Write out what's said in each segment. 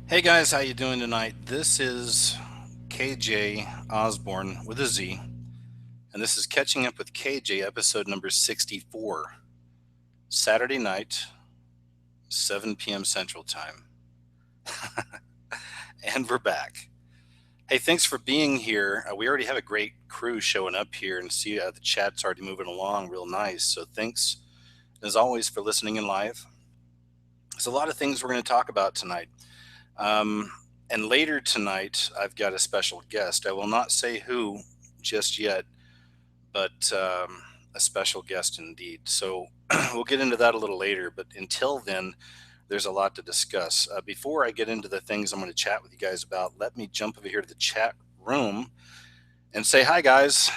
Hey guys, how you doing tonight? This is KJ Osborne with a Z, and this is Catching Up with KJ, episode number 64, Saturday night, 7 p.m. Central Time. And we're back. Hey, thanks for being here. We already have a great crew showing up here, and see the chat's already moving along real nice. So thanks, as always, for listening in live. There's a lot of things we're going to talk about tonight. Um, and later tonight, I've got a special guest. I will not say who just yet, but a special guest indeed. So we'll get into that a little later. But until then, there's a lot to discuss. Before I get into the things I'm going to chat with you guys about, let me jump over here to the chat room and say hi, guys.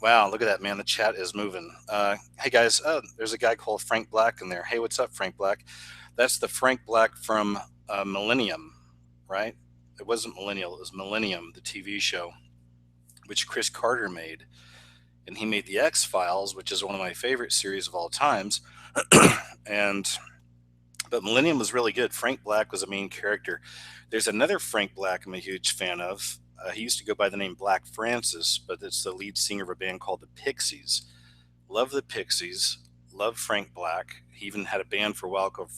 Wow, look at that, man. The chat is moving. Hey, guys. Oh, there's a guy called Frank Black in there. Hey, what's up, Frank Black? That's the Frank Black from Millennium, right? It wasn't Millennial, it was Millennium, the TV show, which Chris Carter made. And he made The X Files, which is one of my favorite series of all times. and but Millennium was really good. Frank Black was a main character. There's another Frank Black I'm a huge fan of. He used to go by the name Black Francis, but it's the lead singer of a band called the Pixies. Love the Pixies. Love Frank Black. He even had a band for a while called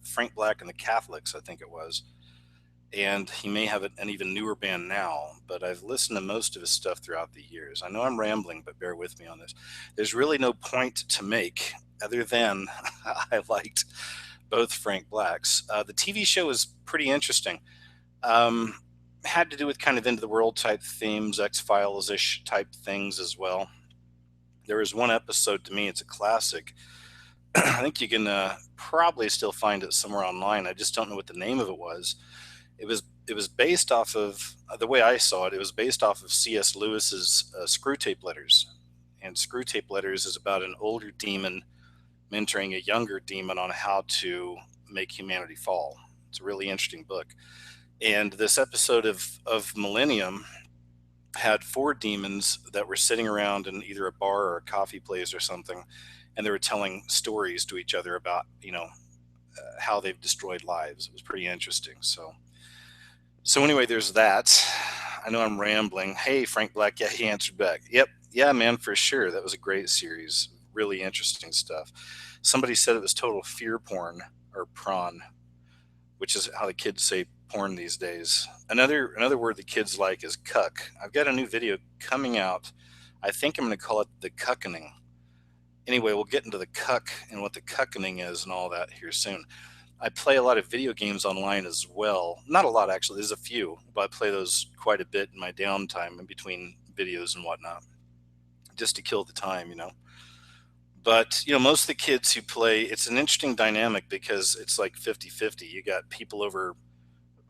Frank Black and the Catholics, I think it was. And he may have an even newer band now, but I've listened to most of his stuff throughout the years. I know I'm rambling, but bear with me on this. There's really no point to make other than I liked both Frank Blacks. The TV show is pretty interesting. Um, had to do with kind of end of the world type themes, X Files ish type things as well. There was one episode, to me, it's a classic. I think you can probably still find it somewhere online. I just don't know what the name of it was. It was based off of the way I saw it. It was based off of C.S. Lewis's Screwtape Letters, and Screwtape Letters is about an older demon mentoring a younger demon on how to make humanity fall. It's a really interesting book. And this episode of Millennium had four demons that were sitting around in either a bar or a coffee place or something, and they were telling stories to each other about how they've destroyed lives. It was pretty interesting. So anyway, there's that. I know I'm rambling. Hey, Frank Black. Yeah, he answered back. Yep. Yeah, man, for sure. That was a great series. Really interesting stuff. Somebody said it was total fear porn or prawn, which is how the kids say porn these days. Another word the kids like is cuck. I've got a new video coming out. I think I'm going to call it the cuckening. Anyway, we'll get into the cuck and what the cuckening is and all that here soon. I play a lot of video games online as well. Not a lot, actually. There's a few, but I play those quite a bit in my downtime in between videos and whatnot, just to kill the time. But, most of the kids who play, it's an interesting dynamic because it's like 50-50. You got people over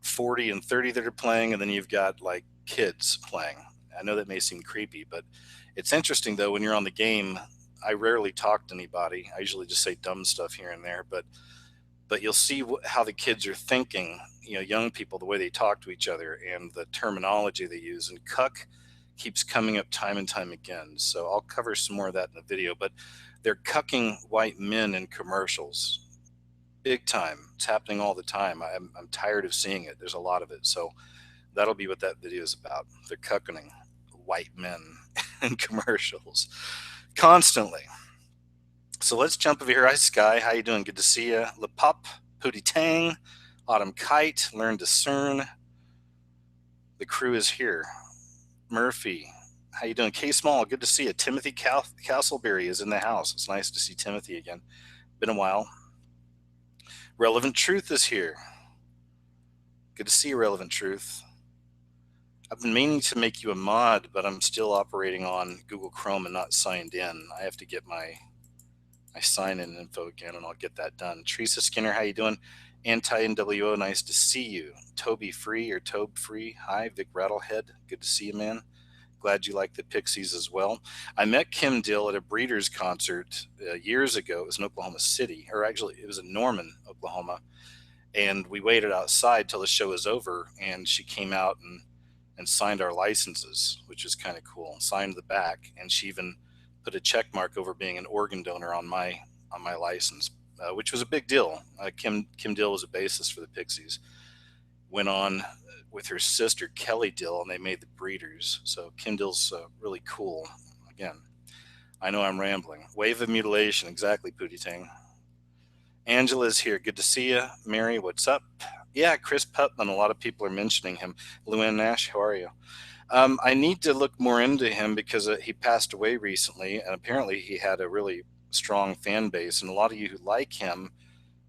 40 and 30 that are playing, and then you've got like kids playing. I know that may seem creepy, but it's interesting though when you're on the game. I rarely talk to anybody. I usually just say dumb stuff here and there, but you'll see how the kids are thinking, young people, the way they talk to each other and the terminology they use. And cuck keeps coming up time and time again. So I'll cover some more of that in the video. But they're cucking white men in commercials big time. It's happening all the time. I'm tired of seeing it. There's a lot of it. So that'll be what that video is about. They're cucking white men in commercials constantly. So let's jump over here. Hi, Sky. How you doing? Good to see you. Le Pup, Pootie Tang, Autumn Kite, Learn to Cern. The crew is here. Murphy, how you doing? K Small, good to see you. Timothy Castleberry is in the house. It's nice to see Timothy again. Been a while. Relevant Truth is here. Good to see you, Relevant Truth. I've been meaning to make you a mod, but I'm still operating on Google Chrome and not signed in. I have to get my sign in info again, and I'll get that done. Teresa Skinner, how you doing? Anti-NWO, nice to see you. Toby Free or Tobe Free, hi. Vic Rattlehead, good to see you, man. Glad you like the Pixies as well. I met Kim Dill at a Breeders concert years ago. It was in Oklahoma City, or actually it was in Norman, Oklahoma. And we waited outside till the show was over, and she came out and signed our licenses, which was kind of cool. Signed the back, and she even put a check mark over being an organ donor on my license, which was a big deal. Kim Dill was a bassist for the Pixies, went on with her sister Kelly Dill, and they made the Breeders. So Kim Dill's really cool. Again, I know I'm rambling. Wave of Mutilation, exactly, Pootie Tang. Angela's here. Good to see you. Mary, what's up? Yeah, Chris Putman. A lot of people are mentioning him. Luann Nash, how are you? I need to look more into him because he passed away recently, and apparently he had a really strong fan base. And a lot of you who like him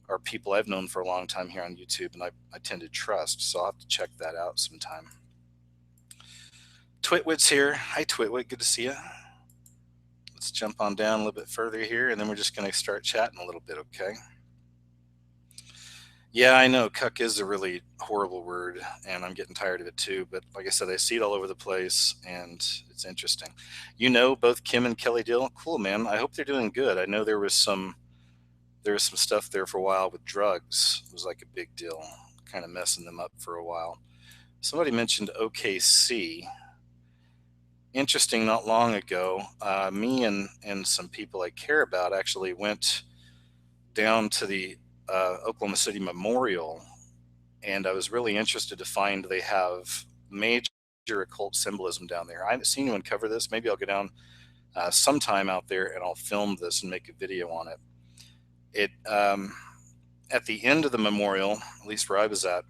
are people I've known for a long time here on YouTube, and I tend to trust. So I'll have to check that out sometime. Twitwit's here. Hi, Twitwit. Good to see you. Let's jump on down a little bit further here, and then we're just going to start chatting a little bit, okay? Yeah, I know. Cuck is a really horrible word, and I'm getting tired of it too. But like I said, I see it all over the place, and it's interesting. You know, both Kim and Kelly Dill. Cool, man. I hope they're doing good. I know there was some stuff there for a while with drugs. It was like a big deal, kind of messing them up for a while. Somebody mentioned OKC. Interesting, not long ago, me and some people I care about actually went down to the Oklahoma City Memorial, and I was really interested to find they have major occult symbolism down there. I haven't seen anyone cover this. Maybe I'll go down sometime out there and I'll film this and make a video on it. At the end of the memorial, at least where I was at,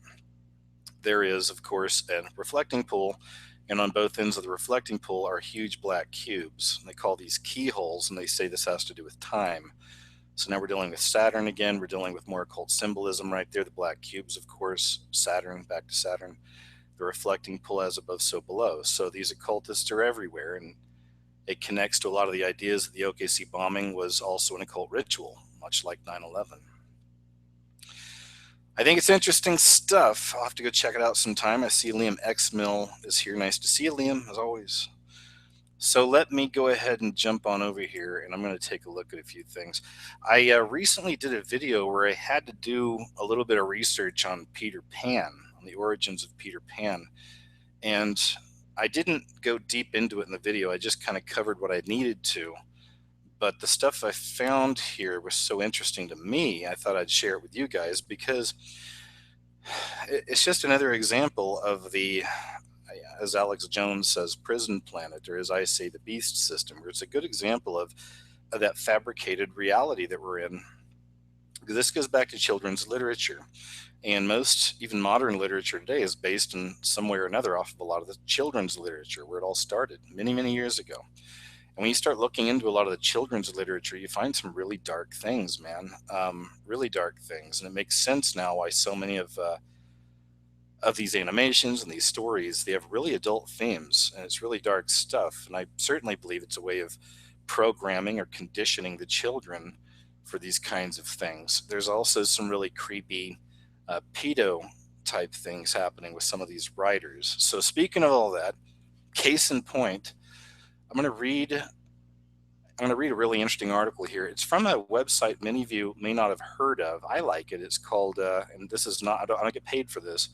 there is, of course, a reflecting pool, and on both ends of the reflecting pool are huge black cubes. They call these keyholes, and they say this has to do with time. So now we're dealing with Saturn again. We're dealing with more occult symbolism right there. The black cubes, of course, Saturn, back to Saturn. The reflecting pool as above, so below. So these occultists are everywhere, and it connects to a lot of the ideas that the OKC bombing was also an occult ritual, much like 9/11. I think it's interesting stuff. I'll have to go check it out sometime. I see Liam X Mill is here. Nice to see you, Liam, as always. So let me go ahead and jump on over here, and I'm going to take a look at a few things. I recently did a video where I had to do a little bit of research on Peter Pan, on the origins of Peter Pan. And I didn't go deep into it in the video. I just kind of covered what I needed to. But the stuff I found here was so interesting to me, I thought I'd share it with you guys because it's just another example of the, as Alex Jones says, prison planet, or as I say, the beast system, where it's a good example of that fabricated reality that we're in. This goes back to children's literature. And most, even modern literature today, is based in some way or another off of a lot of the children's literature where it all started many, many years ago. And when you start looking into a lot of the children's literature, you find some really dark things, man. Really dark things. And it makes sense now why so many of these animations and these stories, they have really adult themes, and it's really dark stuff. And I certainly believe it's a way of programming or conditioning the children for these kinds of things. There's also some really creepy pedo type things happening with some of these writers. So speaking of all that, case in point, I'm going to read a really interesting article here. It's from a website many of you may not have heard of. I like it. It's called, and this is not, I don't get paid for this.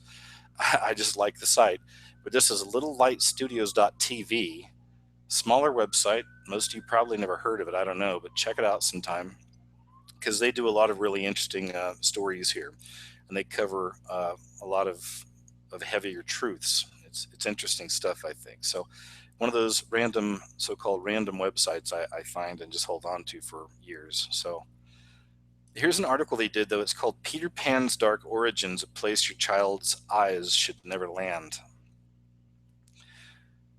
I just like the site. But this is littlelightstudios.tv, smaller website. Most of you probably never heard of it. I don't know, but check it out sometime because they do a lot of really interesting stories here, and they cover a lot of heavier truths. It's interesting stuff, I think. So one of those random, so-called random websites I find and just hold on to for years. So here's an article they did, though. It's called Peter Pan's Dark Origins, a Place Your Child's Eyes Should Never Land.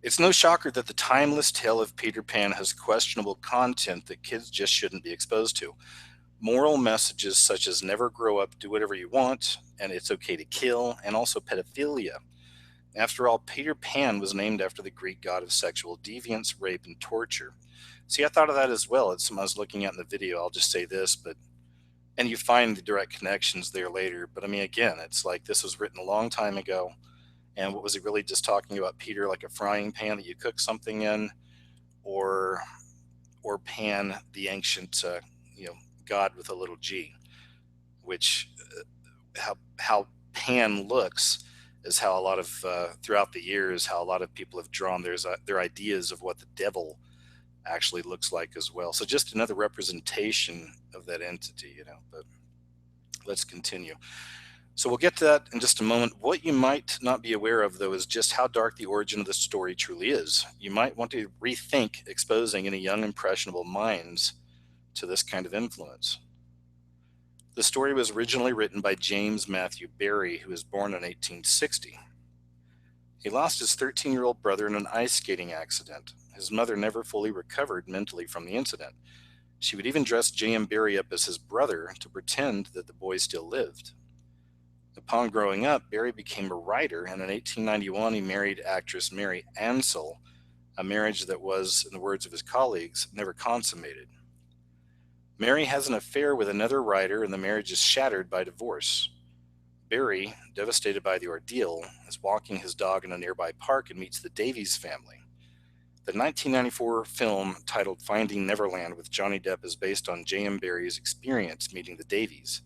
It's no shocker that the timeless tale of Peter Pan has questionable content that kids just shouldn't be exposed to. Moral messages such as never grow up, do whatever you want, and it's okay to kill, and also pedophilia. After all, Peter Pan was named after the Greek god of sexual deviance, rape, and torture. See, I thought of that as well. It's something I was looking at in the video. I'll just say this, and you find the direct connections there later. But I mean, again, it's like this was written a long time ago. And what was he really just talking about, Peter, like a frying pan that you cook something in, or Pan, the ancient, god with a little g, which how Pan looks is how a lot of throughout the years, how a lot of people have drawn their ideas of what the devil actually looks like as well. So just another representation of that entity, But let's continue. So we'll get to that in just a moment. What you might not be aware of, though, is just how dark the origin of the story truly is. You might want to rethink exposing any young, impressionable minds to this kind of influence. The story was originally written by James Matthew Barrie, who was born in 1860. He lost his 13-year-old brother in an ice skating accident. His mother never fully recovered mentally from the incident. She would even dress J.M. Barrie up as his brother to pretend that the boy still lived. Upon growing up, Barrie became a writer, and in 1891 he married actress Mary Ansell, a marriage that was, in the words of his colleagues, never consummated. Mary has an affair with another writer, and the marriage is shattered by divorce. Barrie, devastated by the ordeal, is walking his dog in a nearby park and meets the Davies family. The 1994 film titled Finding Neverland with Johnny Depp is based on J.M. Barrie's experience meeting the Davies.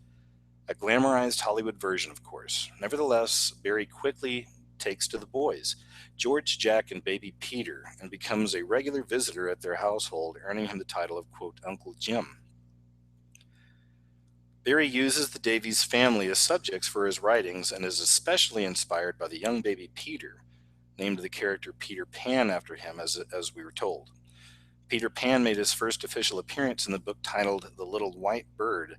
A glamorized Hollywood version, of course. Nevertheless, Barrie quickly takes to the boys, George, Jack, and baby Peter, and becomes a regular visitor at their household, earning him the title of, quote, Uncle Jim. Barrie uses the Davies family as subjects for his writings and is especially inspired by the young baby Peter, named the character Peter Pan after him, as we were told. Peter Pan made his first official appearance in the book titled The Little White Bird,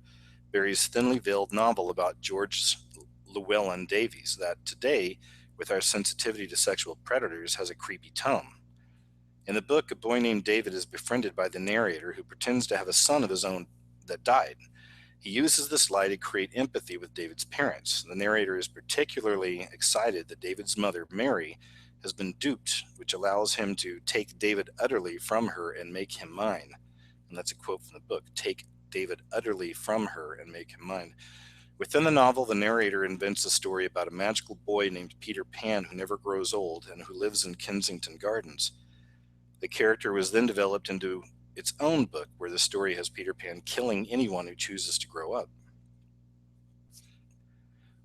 Barrie's thinly veiled novel about George Llewellyn Davies that today, with our sensitivity to sexual predators, has a creepy tone. In the book, a boy named David is befriended by the narrator who pretends to have a son of his own that died. He uses this lie to create empathy with David's parents. The narrator is particularly excited that David's mother, Mary, has been duped, which allows him to take David utterly from her and make him mine. And that's a quote from the book, take David utterly from her and make him mine. Within the novel, the narrator invents a story about a magical boy named Peter Pan who never grows old and who lives in Kensington Gardens. The character was then developed into its own book, where the story has Peter Pan killing anyone who chooses to grow up.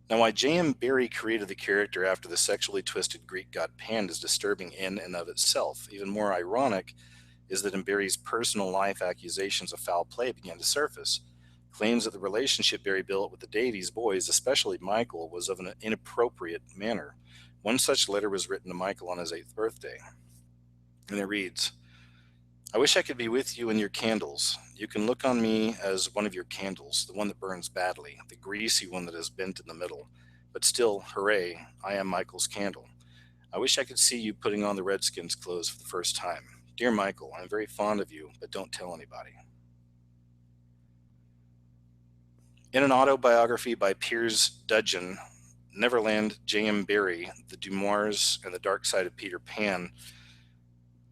Now, why J.M. Barrie created the character after the sexually twisted Greek god Pan is disturbing in and of itself. Even more ironic is that in Barrie's personal life, accusations of foul play began to surface. Claims that the relationship Barrie built with the Davies boys, especially Michael, was of an inappropriate manner. One such letter was written to Michael on his 8th birthday, and it reads, I wish I could be with you in your candles. You can look on me as one of your candles, the one that burns badly, the greasy one that is bent in the middle. But still, hooray, I am Michael's candle. I wish I could see you putting on the Redskins clothes for the first time. Dear Michael, I'm very fond of you, but don't tell anybody. In an autobiography by Piers Dudgeon, Neverland, J.M. Barrie, The Dumoirs, and the Dark Side of Peter Pan,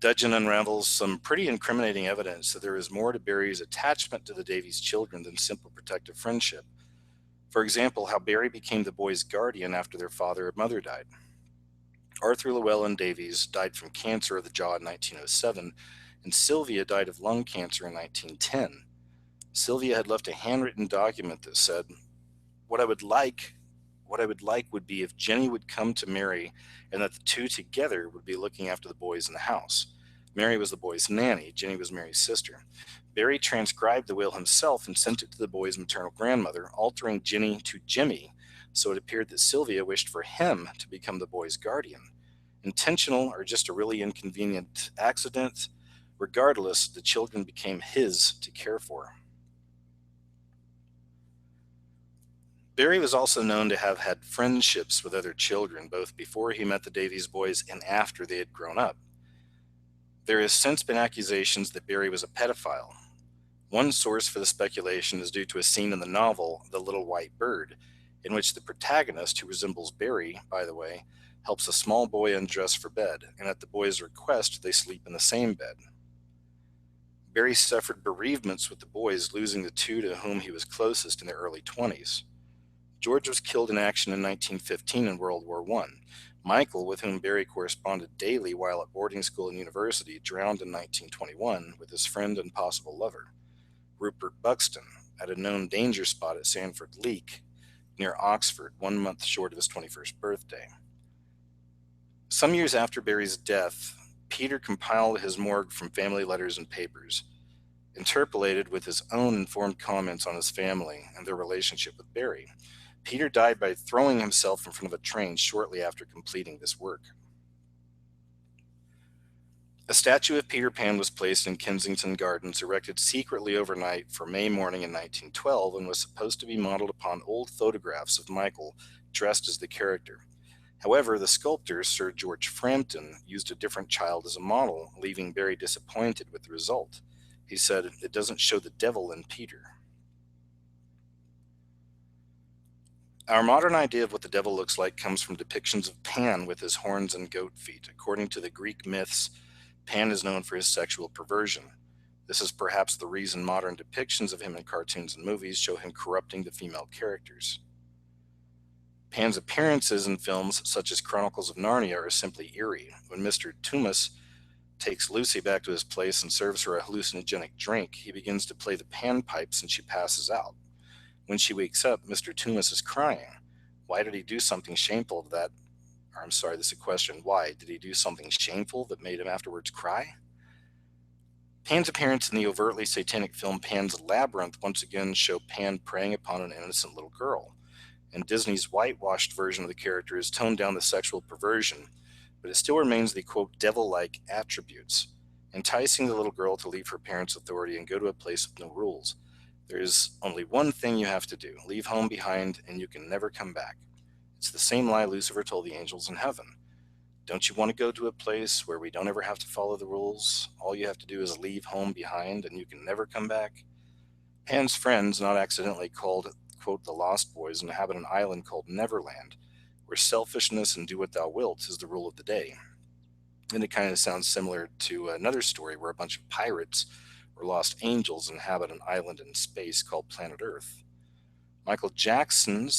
Dudgeon unravels some pretty incriminating evidence that there is more to Barrie's attachment to the Davies children than simple protective friendship. For example, how Barrie became the boys' guardian after their father and mother died. Arthur Llewellyn Davies died from cancer of the jaw in 1907, and Sylvia died of lung cancer in 1910. Sylvia had left a handwritten document that said, What I would like would be if Jenny would come to Mary and that the two together would be looking after the boys in the house. Mary was the boys' nanny. Jenny was Mary's sister. Barrie transcribed the will himself and sent it to the boys' maternal grandmother, altering Jenny to Jimmy, so it appeared that Sylvia wished for him to become the boys' guardian. Intentional or just a really inconvenient accident, regardless, the children became his to care for. Barrie was also known to have had friendships with other children, both before he met the Davies boys and after they had grown up. There has since been accusations that Barrie was a pedophile. One source for the speculation is due to a scene in the novel, The Little White Bird, in which the protagonist, who resembles Barrie, by the way, helps a small boy undress for bed, and at the boy's request, they sleep in the same bed. Barrie suffered bereavements with the boys, losing the two to whom he was closest in their early 20s. George was killed in action in 1915 in World War I. Michael, with whom Barrie corresponded daily while at boarding school and university, drowned in 1921 with his friend and possible lover, Rupert Buxton, at a known danger spot at Sandford Leak, near Oxford, 1 month short of his 21st birthday. Some years after Barrie's death, Peter compiled his morgue from family letters and papers, interpolated with his own informed comments on his family and their relationship with Barrie. Peter died by throwing himself in front of a train shortly after completing this work. A statue of Peter Pan was placed in Kensington Gardens, erected secretly overnight for May morning in 1912, and was supposed to be modeled upon old photographs of Michael dressed as the character. However, the sculptor, Sir George Frampton, used a different child as a model, leaving Barry disappointed with the result. He said, "It doesn't show the devil in Peter." Our modern idea of what the devil looks like comes from depictions of Pan with his horns and goat feet. According to the Greek myths, Pan is known for his sexual perversion. This is perhaps the reason modern depictions of him in cartoons and movies show him corrupting the female characters. Pan's appearances in films such as Chronicles of Narnia are simply eerie. When Mr. Tummus takes Lucy back to his place and serves her a hallucinogenic drink, he begins to play the panpipes and she passes out. When she wakes up, Mr. Tummus is crying. Why did he do something shameful of that? Or I'm sorry, this is a question. Why? Did he do something shameful that made him afterwards cry? Pan's appearance in the overtly satanic film Pan's Labyrinth once again show Pan preying upon an innocent little girl. And Disney's whitewashed version of the character has toned down the sexual perversion, but it still remains the, quote, devil-like attributes, enticing the little girl to leave her parents' authority and go to a place with no rules. There is only one thing you have to do: leave home behind, and you can never come back. It's the same lie Lucifer told the angels in heaven. Don't you want to go to a place where we don't ever have to follow the rules? All you have to do is leave home behind, and you can never come back. Pan's friends, not accidentally called, quote, the Lost Boys, inhabit an island called Neverland, where selfishness and do what thou wilt is the rule of the day. And it kind of sounds similar to another story where a bunch of pirates or lost angels inhabit an island in space called Planet Earth. Michael Jackson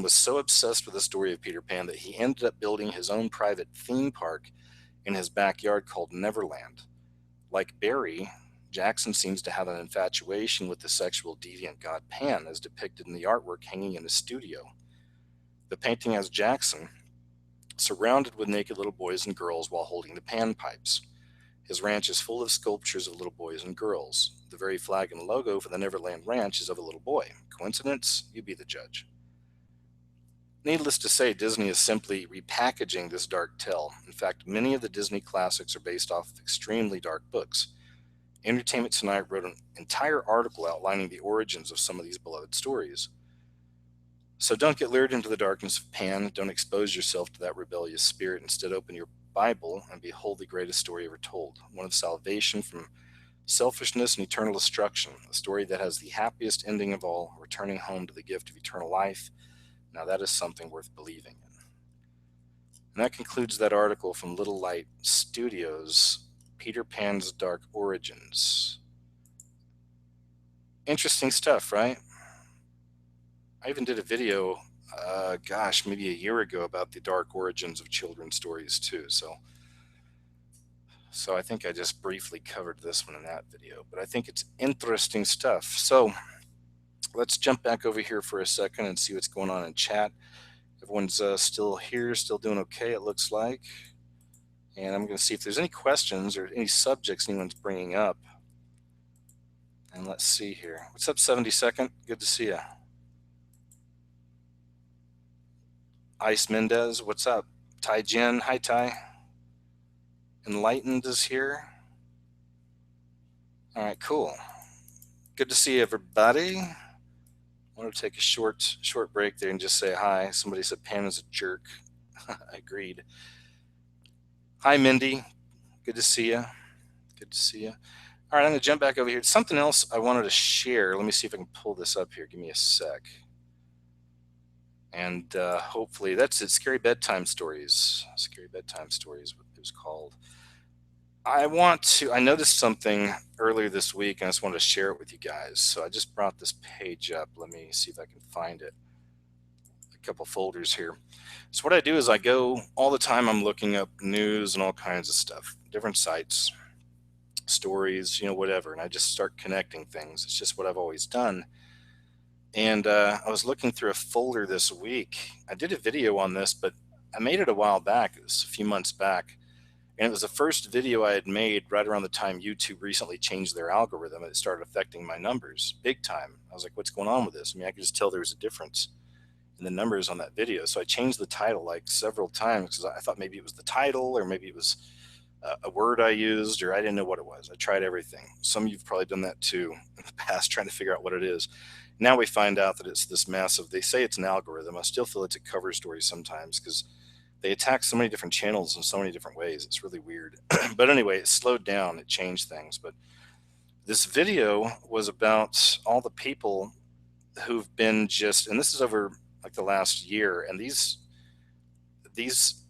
was so obsessed with the story of Peter Pan that he ended up building his own private theme park in his backyard called Neverland. Like Barry, Jackson seems to have an infatuation with the sexual deviant god Pan, as depicted in the artwork hanging in his studio. The painting has Jackson surrounded with naked little boys and girls while holding the panpipes. His ranch is full of sculptures of little boys and girls. The very flag and logo for the Neverland Ranch is of a little boy. Coincidence? You be the judge. Needless to say, Disney is simply repackaging this dark tale. In fact, many of the Disney classics are based off of extremely dark books. Entertainment Tonight wrote an entire article outlining the origins of some of these beloved stories. So don't get lured into the darkness of Pan. Don't expose yourself to that rebellious spirit. Instead, open your Bible and behold the greatest story ever told, one of salvation from selfishness and eternal destruction, a story that has the happiest ending of all, returning home to the gift of eternal life. Now that is something worth believing in. And that concludes that article from Little Light Studios, Peter Pan's Dark Origins. Interesting stuff, right? I even did a video, maybe a year ago about the dark origins of children's stories too. So I think I just briefly covered this one in that video, but I think it's interesting stuff. So let's jump back over here for a second and see what's going on in chat. Everyone's still here, still doing okay, it looks like. And I'm going to see if there's any questions or any subjects anyone's bringing up. And let's see here. What's up, 72nd? Good to see you. Ice Mendez, what's up? Tai Jin, hi Tai. Enlightened is here. All right, cool. Good to see everybody. I want to take a short break there and just say hi. Somebody said Pan is a jerk. Agreed. Hi, Mindy. Good to see you. Good to see you. All right, I'm going to jump back over here. Something else I wanted to share. Let me see if I can pull this up here. Give me a sec. And hopefully that's it. Scary Bedtime Stories. Scary Bedtime Stories, what it was called. I noticed something earlier this week, and I just wanted to share it with you guys. So I just brought this page up. Let me see if I can find it. A couple folders here. So what I do is I go all the time. I'm looking up news and all kinds of stuff, different sites, stories, whatever. And I just start connecting things. It's just what I've always done. And I was looking through a folder this week. I did a video on this, but I made it a while back. It was a few months back. And it was the first video I had made right around the time YouTube recently changed their algorithm, and it started affecting my numbers big time. I was like, what's going on with this? I mean, I could just tell there was a difference in the numbers on that video. So I changed the title like several times because I thought maybe it was the title, or maybe it was a word I used, or I didn't know what it was. I tried everything. Some of you've probably done that too in the past, trying to figure out what it is. Now we find out that it's this massive, they say it's an algorithm. I still feel it's a cover story sometimes because they attack so many different channels in so many different ways. It's really weird. But anyway, it slowed down, it changed things. But this video was about all the people who've been just, and this is over like the last year, and these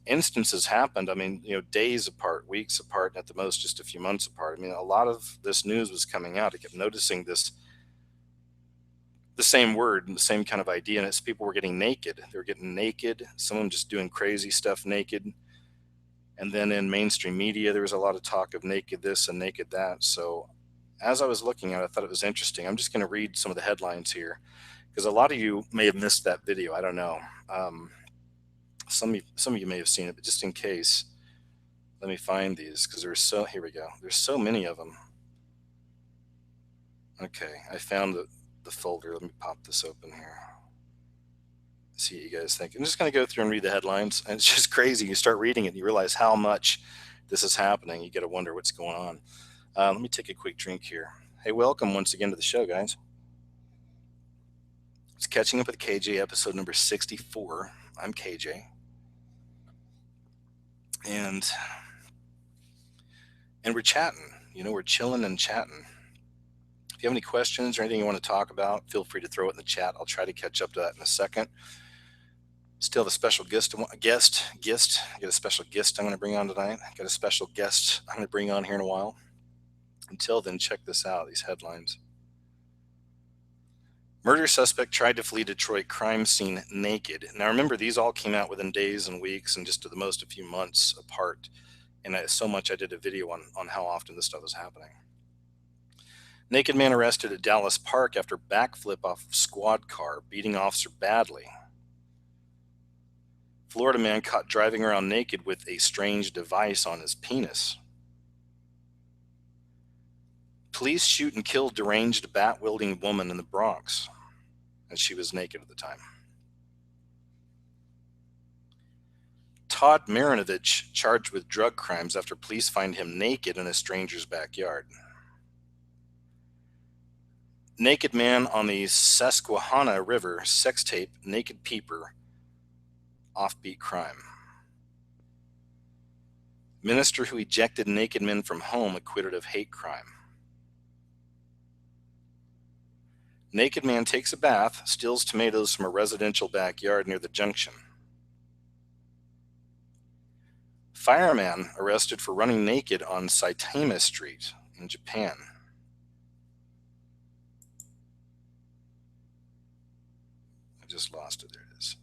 instances happened, I mean, days apart, weeks apart, and at the most just a few months apart. I mean, a lot of this news was coming out. I kept noticing the same word and the same kind of idea, and it's people were getting naked. They were getting naked, someone just doing crazy stuff naked. And then in mainstream media, there was a lot of talk of naked this and naked that. So as I was looking at it, I thought it was interesting. I'm just going to read some of the headlines here because a lot of you may have missed that video. I don't know. Some of you may have seen it, but just in case, let me find these because here we go. There's so many of them. Okay, I found the folder. Let me pop this open here. See what you guys think. I'm just going to go through and read the headlines, and it's just crazy. You start reading it and you realize how much this is happening. You got to wonder what's going on. Let me take a quick drink here. Hey, welcome once again to the show, guys. It's Catching Up with KJ, episode number 64. I'm KJ. And we're chatting. We're chilling and chatting. If you have any questions or anything you want to talk about, feel free to throw it in the chat. I'll try to catch up to that in a second. Still have a special guest. I got a special guest I'm going to bring on tonight. I got a special guest I'm going to bring on here in a while. Until then, check this out, these headlines. Murder suspect tried to flee Detroit crime scene naked. Now remember, these all came out within days and weeks and just at the most a few months apart. And so much I did a video on how often this stuff was happening. Naked man arrested at Dallas Park after backflip off of squad car, beating officer badly. Florida man caught driving around naked with a strange device on his penis. Police shoot and kill deranged bat-wielding woman in the Bronx, and she was naked at the time. Todd Marinovich charged with drug crimes after police find him naked in a stranger's backyard. Naked man on the Susquehanna River, sex tape, naked peeper, offbeat crime. Minister who ejected naked men from home acquitted of hate crime. Naked man takes a bath, steals tomatoes from a residential backyard near the junction. Fireman arrested for running naked on Saitama Street in Japan. I just lost it. There it is.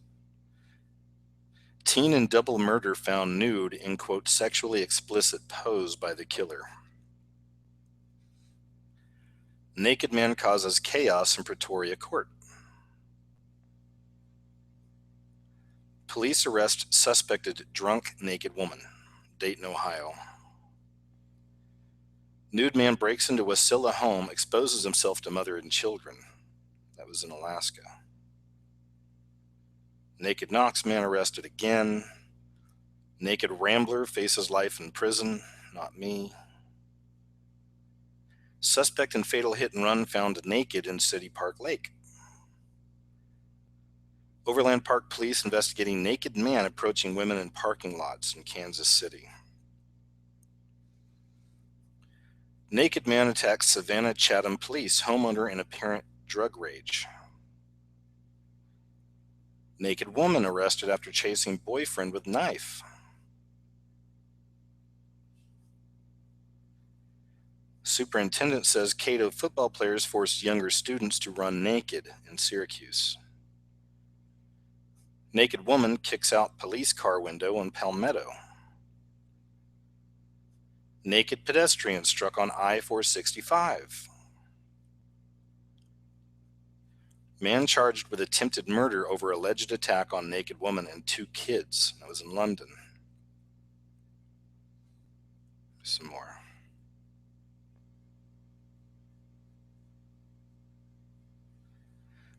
Teen in double murder found nude in, quote, sexually explicit pose by the killer. Naked man causes chaos in Pretoria court. Police arrest suspected drunk naked woman, Dayton, Ohio. Nude man breaks into Wasilla home, exposes himself to mother and children. That was in Alaska. Naked Knox man arrested again. Naked Rambler faces life in prison. Not me. Suspect in fatal hit and run found naked in City Park Lake. Overland Park police investigating naked man approaching women in parking lots in Kansas City. Naked man attacks Savannah Chatham police, homeowner in apparent drug rage. Naked woman arrested after chasing boyfriend with knife. Superintendent says Cato football players forced younger students to run naked in Syracuse. Naked woman kicks out police car window in Palmetto. Naked pedestrian struck on I-465. Man charged with attempted murder over alleged attack on naked woman and 2 kids. That was in London.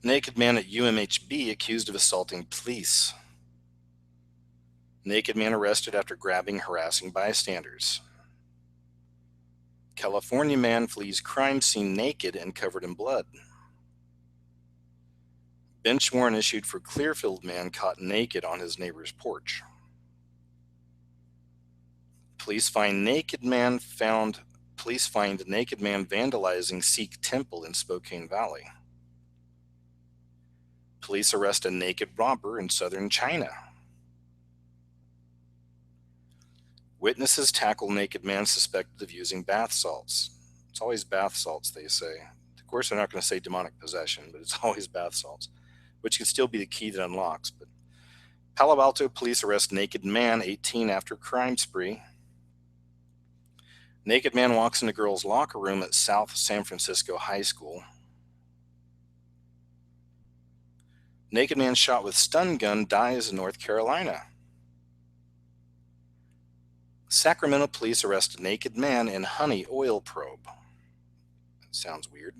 Naked man at UMHB accused of assaulting police. Naked man arrested after grabbing, harassing bystanders. California man flees crime scene naked and covered in blood. Bench warrant issued for Clearfield man caught naked on his neighbor's porch. Police find naked man vandalizing Sikh temple in Spokane Valley. Police arrest a naked robber in southern China. Witnesses tackle naked man suspected of using bath salts. It's always bath salts, they say. Of course, they're not going to say demonic possession, but it's always bath salts, which can still be the key that unlocks. But Palo Alto police arrest naked man, 18, after crime spree. Naked man walks into girl's locker room at South San Francisco High School. Naked man shot with stun gun dies in North Carolina. Sacramento police arrest naked man in honey oil probe. That sounds weird.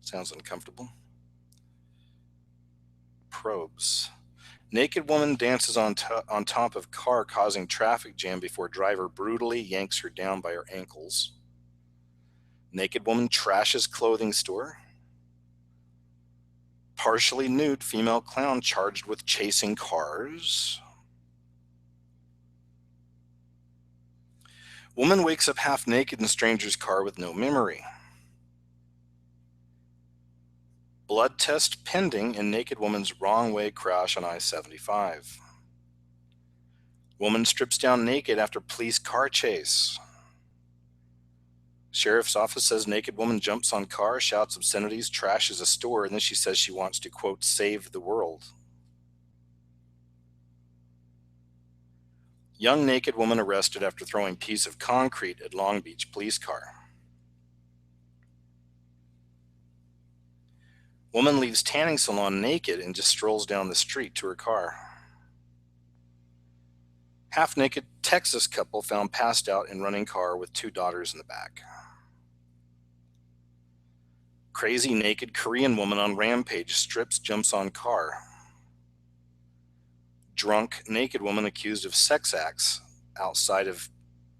Sounds uncomfortable. Probes. Naked woman dances on top of car causing traffic jam before driver brutally yanks her down by her ankles. Naked woman trashes clothing store. Partially nude female clown charged with chasing cars. Woman wakes up half naked in stranger's car with no memory. Blood test pending in naked woman's wrong way crash on I-75. Woman strips down naked after police car chase. Sheriff's office says naked woman jumps on car, shouts obscenities, trashes a store, and then she says she wants to, quote, save the world. Young naked woman arrested after throwing piece of concrete at Long Beach police car. Woman leaves tanning salon naked and just strolls down the street to her car. Half-naked Texas couple found passed out in running car with 2 daughters in the back. Crazy naked Korean woman on rampage strips, jumps on car. Drunk naked woman accused of sex acts outside of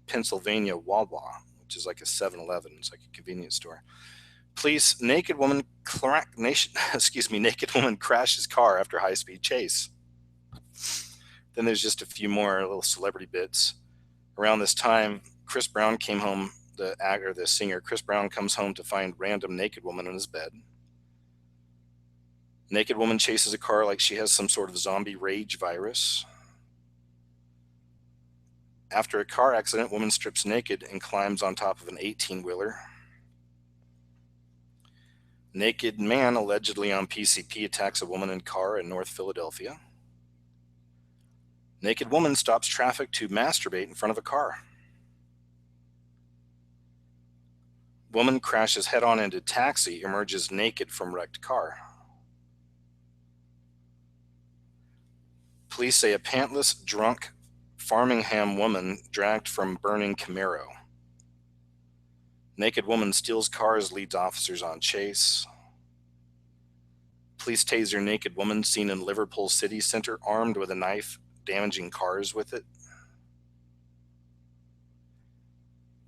Pennsylvania Wawa, which is like a 7-Eleven. It's like a convenience store. Police, naked woman crashes car after high-speed chase. Then there's just a few more little celebrity bits. Around this time, Chris Brown came home. The singer Chris Brown comes home to find random naked woman in his bed. Naked woman chases a car like she has some sort of zombie rage virus. After a car accident, woman strips naked and climbs on top of an 18-wheeler. Naked man allegedly on PCP attacks a woman in car in North Philadelphia. Naked woman stops traffic to masturbate in front of a car. Woman crashes head-on into taxi, emerges naked from wrecked car. Police say a pantless, drunk Farmingham woman dragged from burning Camaro. Naked woman steals cars, leads officers on chase. Police taser naked woman seen in Liverpool city center armed with a knife, damaging cars with it.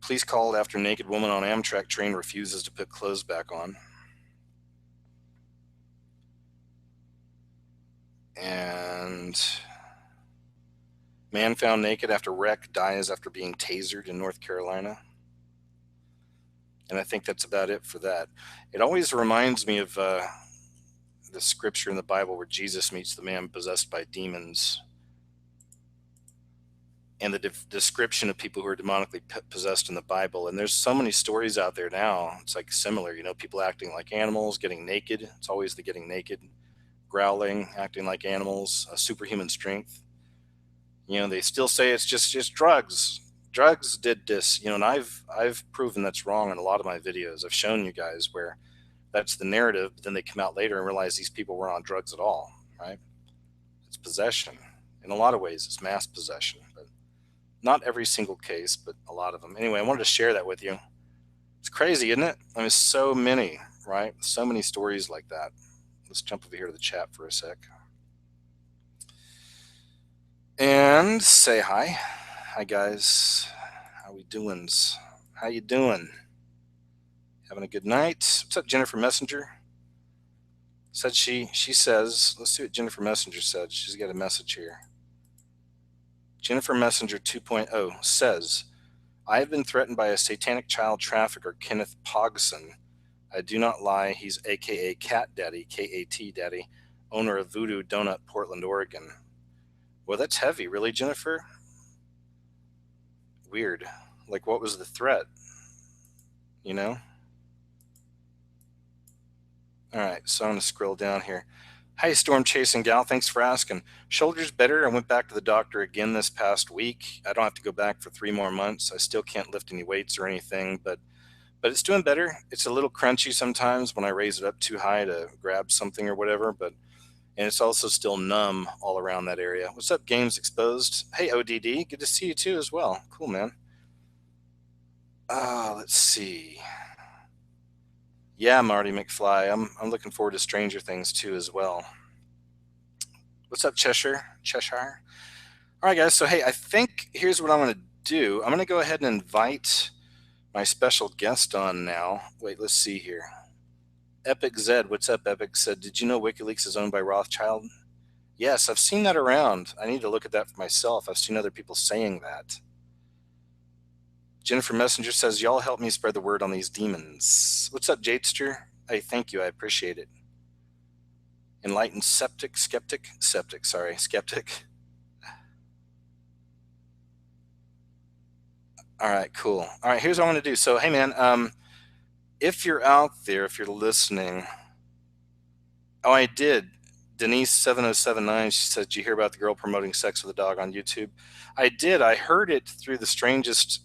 Police called after naked woman on Amtrak train refuses to put clothes back on. And man found naked after wreck dies after being tasered in North Carolina. And I think that's about it for that. It always reminds me of the scripture in the Bible where Jesus meets the man possessed by demons. And the description of people who are demonically possessed in the Bible. And there's so many stories out there now. It's like similar, people acting like animals, getting naked. It's always the getting naked, growling, acting like animals, superhuman strength. They still say it's just drugs. Drugs did this, and I've proven that's wrong in a lot of my videos. I've shown you guys where that's the narrative, but then they come out later and realize these people weren't on drugs at all, right? It's possession. In a lot of ways, it's mass possession, but not every single case, but a lot of them. Anyway, I wanted to share that with you. It's crazy, isn't it? I mean, so many, right? So many stories like that. Let's jump over here to the chat for a sec and say hi. Hi guys, how we doing? How you doing? Having a good night? What's up, Jennifer Messenger? Said she says, let's see what Jennifer Messenger said. She's got a message here. Jennifer Messenger 2.0 says, I have been threatened by a satanic child trafficker, Kenneth Pogson. I do not lie, he's aka Cat Daddy, K-A-T Daddy, owner of Voodoo Donut, Portland, Oregon. Well, that's heavy, really, Jennifer? Weird. Like, what was the threat? You know? All right, so I'm going to scroll down here. Hi, Storm Chasing Gal. Thanks for asking. Shoulder's better. I went back to the doctor again this past week. I don't have to go back for 3 more months. I still can't lift any weights or anything, but it's doing better. It's a little crunchy sometimes when I raise it up too high to grab something or whatever, and it's also still numb all around that area. What's up, Games Exposed? Hey, ODD. Good to see you too as well. Cool, man. Let's see. Yeah, Marty McFly. I'm looking forward to Stranger Things too as well. What's up, Cheshire? All right, guys. So, hey, I think here's what I'm going to do. I'm going to go ahead and invite my special guest on now. Wait, let's see here. Epic Zed. What's up, Epic? Said, did you know WikiLeaks is owned by Rothschild? Yes, I've seen that around. I need to look at that for myself. I've seen other people saying that. Jennifer Messenger says, y'all help me spread the word on these demons. What's up, Jadester? Hey, thank you. I appreciate it. Enlightened Skeptic. All right, cool. All right, here's what I'm going to do. So, hey, man, if you're out there, if you're listening, I did. Denise7079, she said, did you hear about the girl promoting sex with a dog on YouTube? I did. I heard it through the strangest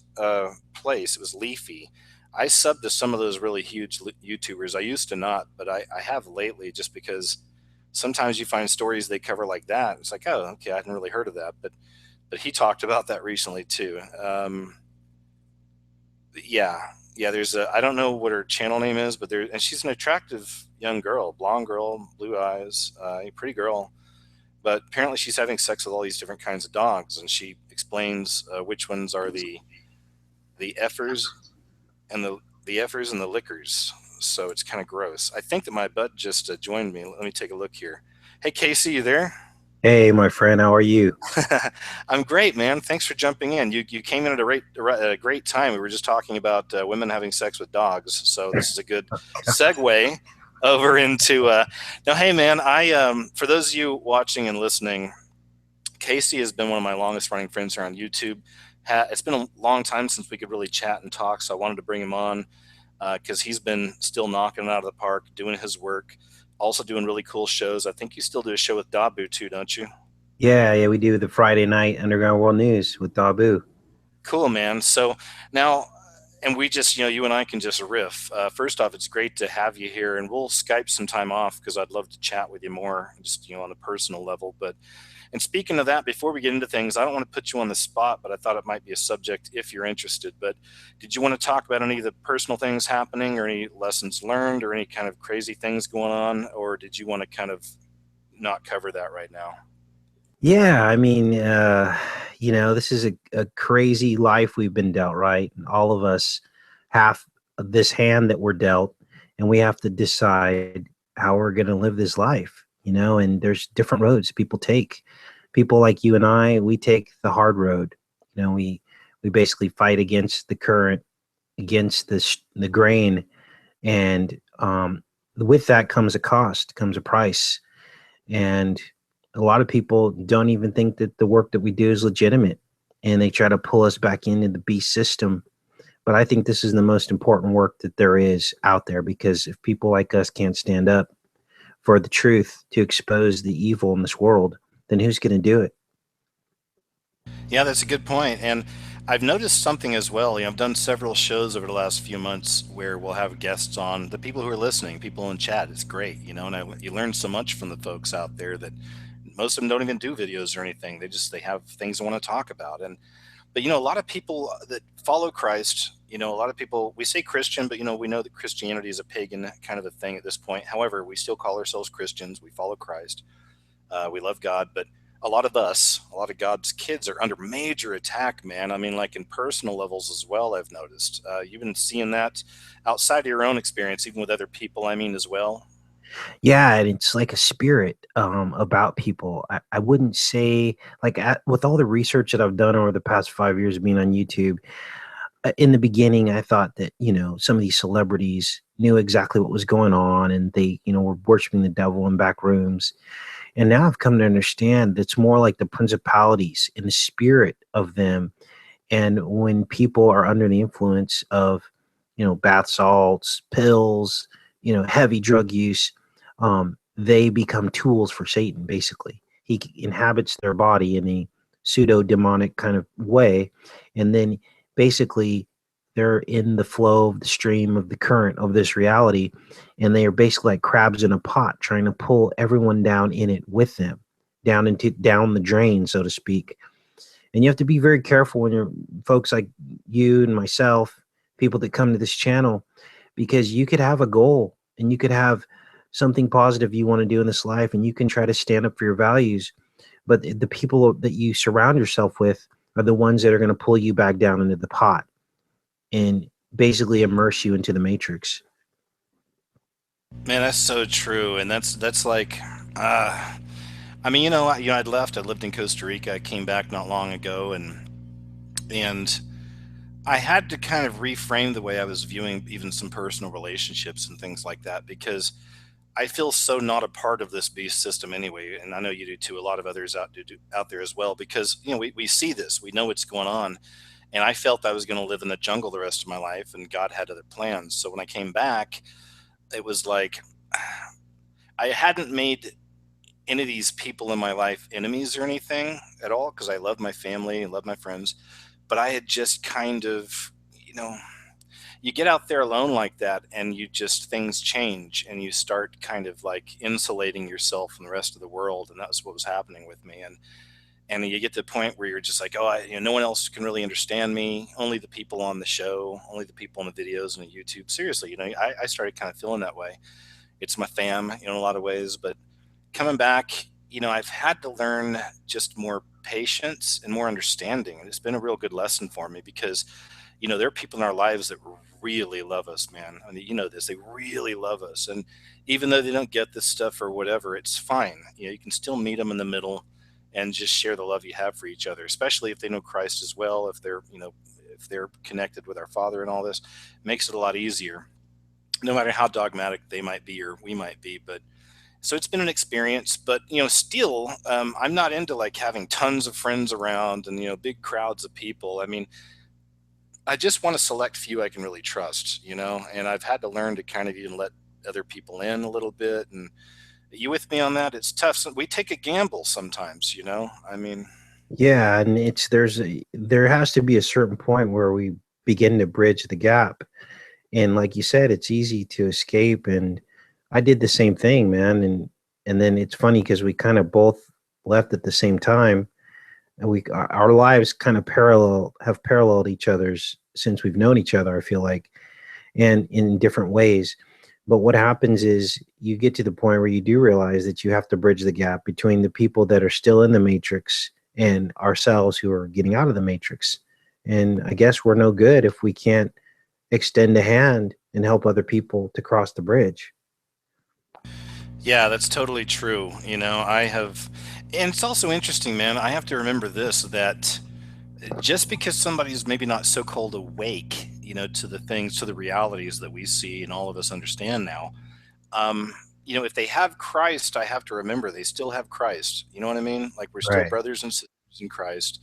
place. It was Leafy. I subbed to some of those really huge YouTubers. I used to not, but I have lately, just because sometimes you find stories they cover like that. It's like, oh, okay, I hadn't really heard of that. But he talked about that recently too. Yeah, there's I don't know what her channel name is, but and she's an attractive young girl, blonde girl, blue eyes, a pretty girl. But apparently she's having sex with all these different kinds of dogs, and she explains which ones are the effers and the effers and the lickers. So it's kind of gross. I think that my bud just joined me. Let me take a look here. Hey, Casey, you there? Hey, my friend, how are you? I'm great, man. Thanks for jumping in. You came in at a great time. We were just talking about women having sex with dogs, so this is a good segue over into. Now, hey, man, for those of you watching and listening, Casey has been one of my longest running friends here on YouTube. It's been a long time since we could really chat and talk, so I wanted to bring him on because he's been still knocking it out of the park, doing his work. Also doing really cool shows. I think you still do a show with Dabu too, don't you? Yeah, we do the Friday night Underground World News with Dabu. Cool, man. So now, and we just, you and I can just riff. First off, it's great to have you here, and we'll Skype some time off because I'd love to chat with you more, just, on a personal level. And speaking of that, before we get into things, I don't want to put you on the spot, but I thought it might be a subject if you're interested. But did you want to talk about any of the personal things happening or any lessons learned or any kind of crazy things going on? Or did you want to kind of not cover that right now? Yeah, I mean, this is a crazy life we've been dealt, right? All of us have this hand that we're dealt, and we have to decide how we're going to live this life, and there's different roads people take. People like you and I, we take the hard road. We basically fight against the current, against the grain, and with that comes a cost, comes a price. And a lot of people don't even think that the work that we do is legitimate, and they try to pull us back into the beast system. But I think this is the most important work that there is out there, because if people like us can't stand up for the truth to expose the evil in this world, then who's going to do it? Yeah, that's a good point. And I've noticed something as well. I've done several shows over the last few months where we'll have guests on, the people who are listening, people in chat. It's great, and you learn so much from the folks out there that most of them don't even do videos or anything. They have things they want to talk about. But a lot of people that follow Christ A lot of people, we say Christian, but we know that Christianity is a pagan kind of a thing at this point. However, we still call ourselves Christians. We follow Christ. We love God, but a lot of God's kids are under major attack, man. I mean, like in personal levels as well, I've noticed. You've been seeing that outside of your own experience, even with other people, I mean, as well. Yeah, and it's like a spirit about people. I wouldn't say like with all the research that I've done over the past 5 years being on YouTube. In the beginning, I thought that some of these celebrities knew exactly what was going on, and they were worshiping the devil in back rooms. And now I've come to understand that it's more like the principalities in the spirit of them. And when people are under the influence of, bath salts, pills, heavy drug use, they become tools for Satan, basically. He inhabits their body in a pseudo demonic kind of way. And then basically they're in the flow of the stream of the current of this reality. And they are basically like crabs in a pot, trying to pull everyone down in it with them, down the drain, so to speak. And you have to be very careful when you're folks like you and myself, people that come to this channel, because you could have a goal and you could have something positive you want to do in this life, and you can try to stand up for your values. But the people that you surround yourself with are the ones that are going to pull you back down into the pot and basically immerse you into the matrix. Man, that's so true. And that's like, I mean, I'd left. I lived in Costa Rica. I came back not long ago, and I had to kind of reframe the way I was viewing even some personal relationships and things like that, because I feel so not a part of this beast system anyway, and I know you do too. A lot of others out there as well, because we see this, we know what's going on, and I felt I was going to live in the jungle the rest of my life, and God had other plans. So when I came back, it was like I hadn't made any of these people in my life enemies or anything at all, because I love my family and love my friends, but I had just kind of, you get out there alone like that, and things change, and you start kind of like insulating yourself from the rest of the world. And that's what was happening with me. And you get to the point where you're just like, oh, no one else can really understand me. Only the people on the show, only the people on the videos and the YouTube. Seriously, I started kind of feeling that way. It's my fam, in a lot of ways. But coming back, I've had to learn just more patience and more understanding. And it's been a real good lesson for me, because there are people in our lives that really love us, man. I mean, this, they really love us. And even though they don't get this stuff or whatever, it's fine. You can still meet them in the middle and just share the love you have for each other, especially if they know Christ as well. If they're connected with our Father and all this, it makes it a lot easier, no matter how dogmatic they might be or we might be. But so it's been an experience, but still, I'm not into like having tons of friends around and big crowds of people. I mean, I just want a select few I can really trust, and I've had to learn to kind of even let other people in a little bit. And you with me on that? It's tough. We take a gamble sometimes, I mean, Yeah, and there has to be a certain point where we begin to bridge the gap. And like you said, it's easy to escape, and I did the same thing, man. And then it's funny because we kind of both left at the same time, and our lives kind of have paralleled each other's since we've known each other, I feel like, and in different ways. But what happens is you get to the point where you do realize that you have to bridge the gap between the people that are still in the matrix and ourselves who are getting out of the matrix. And I guess we're no good if we can't extend a hand and help other people to cross the bridge. yeah, that's totally true. I have, and it's also interesting, man. I have to remember this, that just because somebody's maybe not so called awake, to the things, to the realities that we see and all of us understand now, um, if they have Christ, I have to remember they still have Christ. You know what I mean? Like, we're still Right. brothers and sisters in Christ.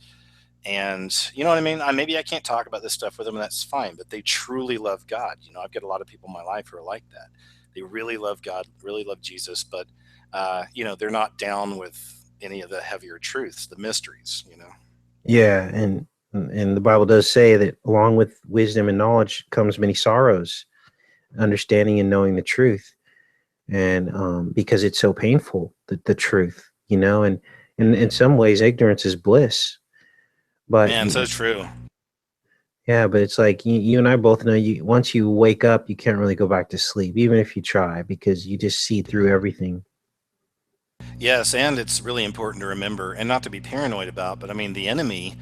And you know what I mean? Maybe I can't talk about this stuff with them, and that's fine, but they truly love God. I've got a lot of people in my life who are like that. They really love God, really love Jesus, but, they're not down with any of the heavier truths, the mysteries. Yeah, and the Bible does say that along with wisdom and knowledge comes many sorrows, understanding and knowing the truth. And because it's so painful, the truth, and in some ways ignorance is bliss. But Man, so true. Yeah, but it's like you and I both know you once you wake up, you can't really go back to sleep, even if you try, because you just see through everything. Yes, and it's really important to remember and not to be paranoid about, but I mean, the enemy,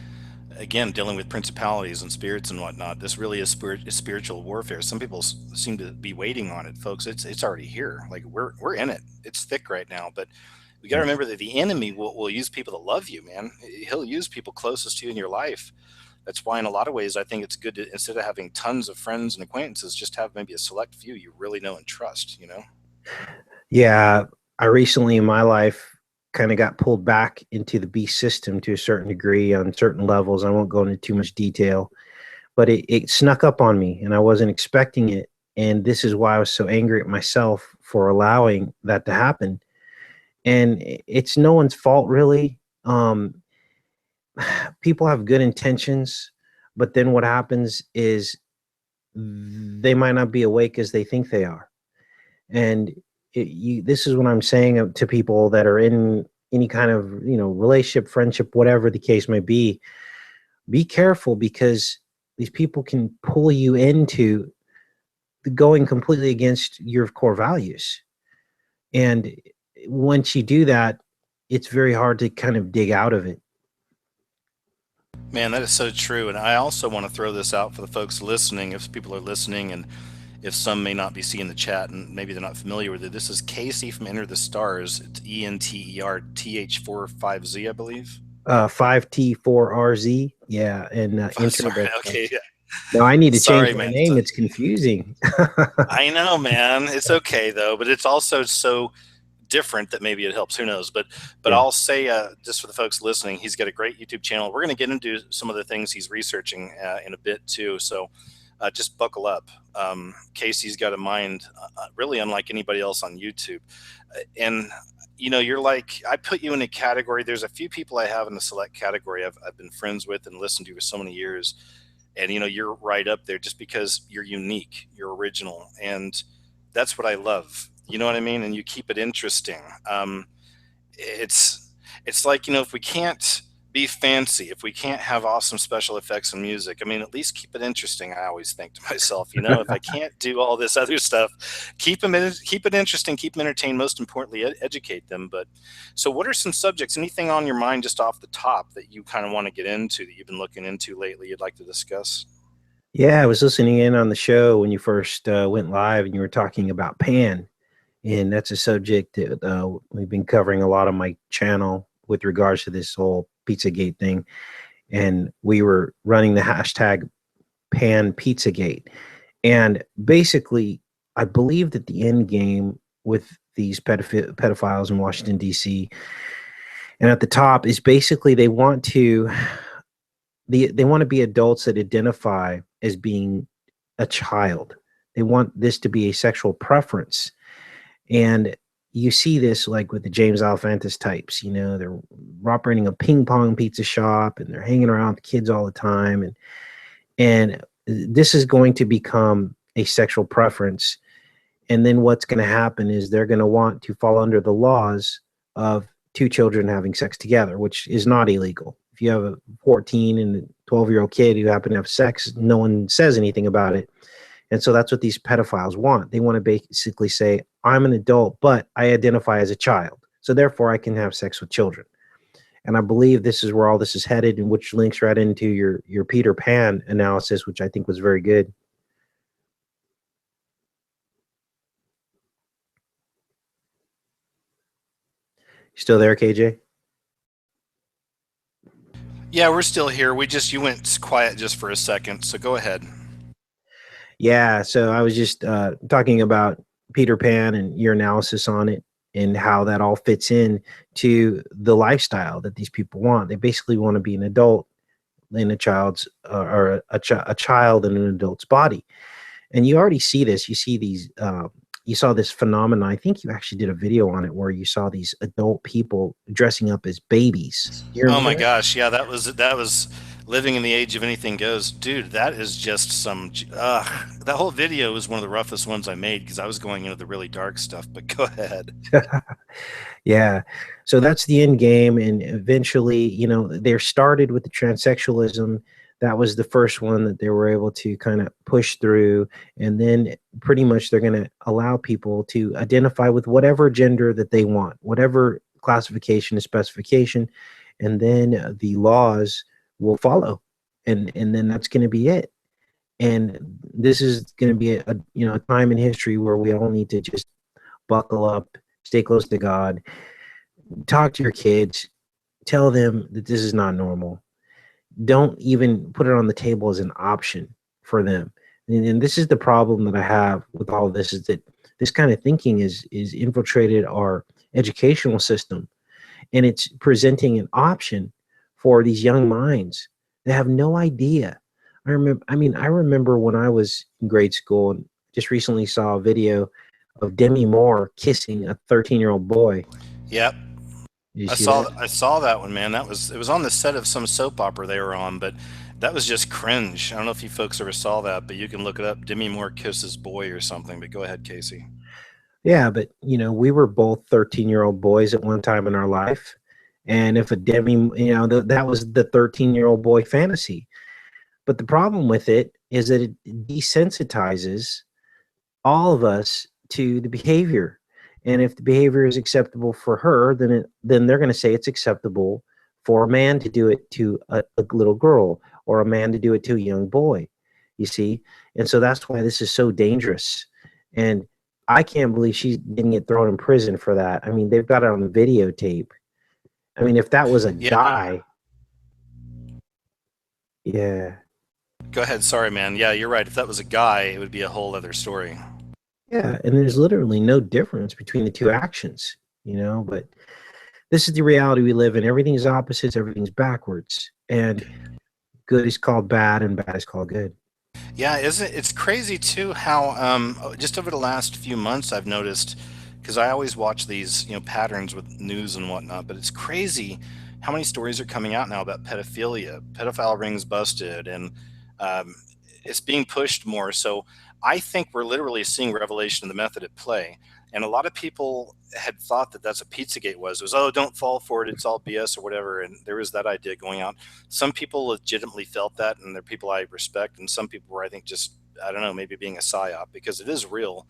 again, dealing with principalities and spirits and whatnot, this really is spiritual warfare. Some people seem to be waiting on it, folks. It's already here. Like we're in it. It's thick right now, but we got to Yeah. remember that the enemy will use people that love you, man. He'll use people closest to you in your life. That's why, in a lot of ways, I think it's good to, instead of having tons of friends and acquaintances, just have maybe a select few you really know and trust. You know? Yeah, I recently in my life kind of got pulled back into the beast system to a certain degree on certain levels. I won't go into too much detail, but it snuck up on me and I wasn't expecting it. And this is why I was so angry at myself for allowing that to happen. And it's no one's fault, really. People have good intentions, but then what happens is they might not be awake as they think they are. And this is what I'm saying to people that are in any kind of relationship, friendship, whatever the case may be. Be careful because these people can pull you into going completely against your core values. And once you do that, it's very hard to kind of dig out of it. Man, that is so true. And I also want to throw this out for the folks listening, if people are listening, and if some may not be seeing the chat and maybe they're not familiar with it. This is Casey from Enter the Stars. It's ENTERTH45Z, I believe. 5T4RZ. Yeah. And enter Sorry. the Okay. Yeah. Now I need to change Sorry, my man. name. It's confusing. I know, man. It's okay though, but it's also so different that maybe it helps. Who knows? But Yeah. I'll say, just for the folks listening, he's got a great YouTube channel. We're going to get into some of the things he's researching in a bit too. So just buckle up. Casey's got a mind really unlike anybody else on YouTube. And you're like, I put you in a category. There's a few people I have in the select category I've been friends with and listened to for so many years. And you're right up there just because you're unique, you're original, and that's what I love. You know what I mean? And you keep it interesting. It's like, if we can't be fancy, if we can't have awesome special effects and music, I mean, at least keep it interesting. I always think to myself, if I can't do all this other stuff, keep it interesting, keep them entertained, most importantly, educate them. But so what are some subjects, anything on your mind just off the top that you kind of want to get into, that you've been looking into lately, you'd like to discuss? Yeah, I was listening in on the show when you first went live and you were talking about Pan. And that's a subject that we've been covering a lot on my channel with regards to this whole Pizzagate thing. And we were running the hashtag Pan Pizzagate. And basically, I believe that the end game with these pedophiles in Washington, D.C., and at the top is basically they want to be adults that identify as being a child. They want this to be a sexual preference. And you see this like with the James Alefantis types, they're operating a ping pong pizza shop and they're hanging around with kids all the time. And this is going to become a sexual preference. And then what's going to happen is they're going to want to fall under the laws of two children having sex together, which is not illegal. If you have a 14 and a 12-year-old kid who happen to have sex, no one says anything about it. And so that's what these pedophiles want. They want to basically say, I'm an adult, but I identify as a child. So therefore, I can have sex with children. And I believe this is where all this is headed, and which links right into your Peter Pan analysis, which I think was very good. You still there, KJ? Yeah, we're still here. You went quiet just for a second, so go ahead. Yeah, so I was just talking about Peter Pan and your analysis on it and how that all fits in to the lifestyle that these people want. They basically want to be an adult in a child's or a child in an adult's body. And you already see this. You see these. You saw this phenomenon. I think you actually did a video on it where you saw these adult people dressing up as babies. Do you Oh remember my that? gosh, yeah, that was living in the age of anything goes, dude. That is just some. That whole video was one of the roughest ones I made because I was going into the really dark stuff. But go ahead. Yeah. So that's the end game. And eventually, they're started with the transsexualism That was the first one that they were able to kind of push through. And then pretty much they're going to allow people to identify with whatever gender that they want, whatever classification and specification. And then the laws will follow. And then that's going to be it. And this is going to be a time in history where we all need to just buckle up, stay close to God, talk to your kids, tell them that this is not normal. Don't even put it on the table as an option for them. And this is the problem that I have with all of this, is that this kind of thinking is infiltrated our educational system, and it's presenting an option for these young minds that have no idea. I remember when I was in grade school and just recently saw a video of Demi Moore kissing a 13-year-old boy. Yep. Did you I see saw that? I saw that one, man. It was on the set of some soap opera they were on, but that was just cringe. I don't know if you folks ever saw that, but you can look it up. Demi Moore kisses boy or something. But go ahead, Casey. Yeah, but we were both 13-year-old boys at one time in our life. And if a Demi, that was the 13-year-old boy fantasy. But the problem with it is that it desensitizes all of us to the behavior. And if the behavior is acceptable for her, then they're going to say it's acceptable for a man to do it to a little girl, or a man to do it to a young boy. You see? And so that's why this is so dangerous. And I can't believe she didn't get thrown in prison for that. I mean, they've got it on the videotape. I mean, if that was a Yeah, guy, yeah. go ahead. Sorry, man. Yeah, you're right. If that was a guy, it would be a whole other story. Yeah, and there's literally no difference between the two actions, but this is the reality we live in. Everything's opposites, everything's backwards, and good is called bad and bad is called good. Yeah, isn't it? It's crazy too how just over the last few months I've noticed, because I always watch these patterns with news and whatnot, but it's crazy how many stories are coming out now about pedophilia, pedophile rings busted, and um, it's being pushed more. So I think we're literally seeing revelation of the method at play. And a lot of people had thought that that's what Pizzagate was. It was, oh, don't fall for it. It's all BS or whatever. And there was that idea going out. Some people legitimately felt that, and they're people I respect. And some people were, I think, just, I don't know, maybe being a psyop, because it is real.